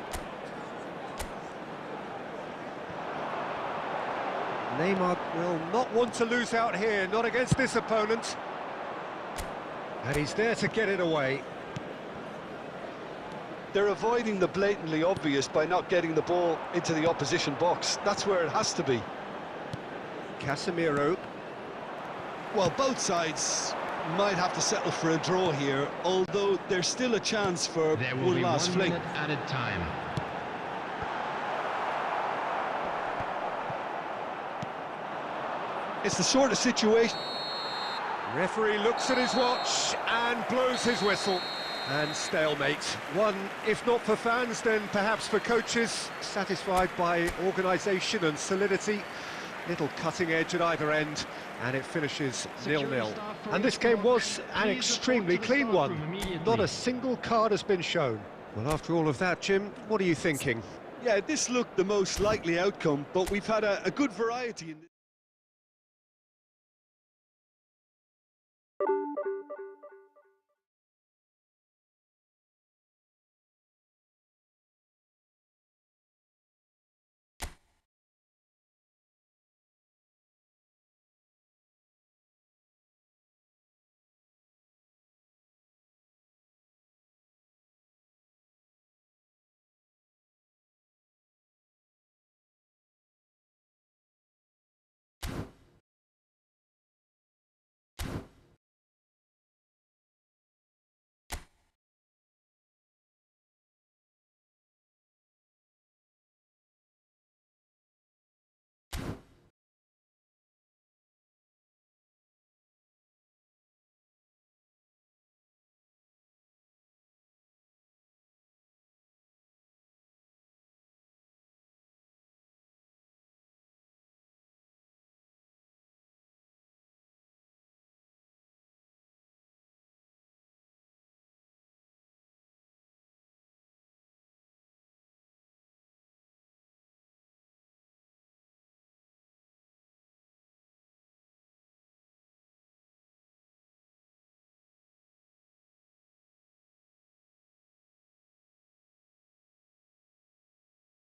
Neymar will not want to lose out here, not against this opponent. And he's there to get it away. They're avoiding the blatantly obvious by not getting the ball into the opposition box. That's where it has to be. Casemiro. Well, both sides might have to settle for a draw here, although there's still a chance for There will one be last 1 fling. minute added time. It's the sort of situation... Referee looks at his watch and blows his whistle. And stalemate. One, if not for fans, then perhaps for coaches, satisfied by organisation and solidity. Little cutting edge at either end, and it finishes 0-0. And this game was an extremely clean one. Not a single card has been shown. Well, after all of that, Jim, what are you thinking? Yeah, this looked the most likely outcome, but we've had a good variety in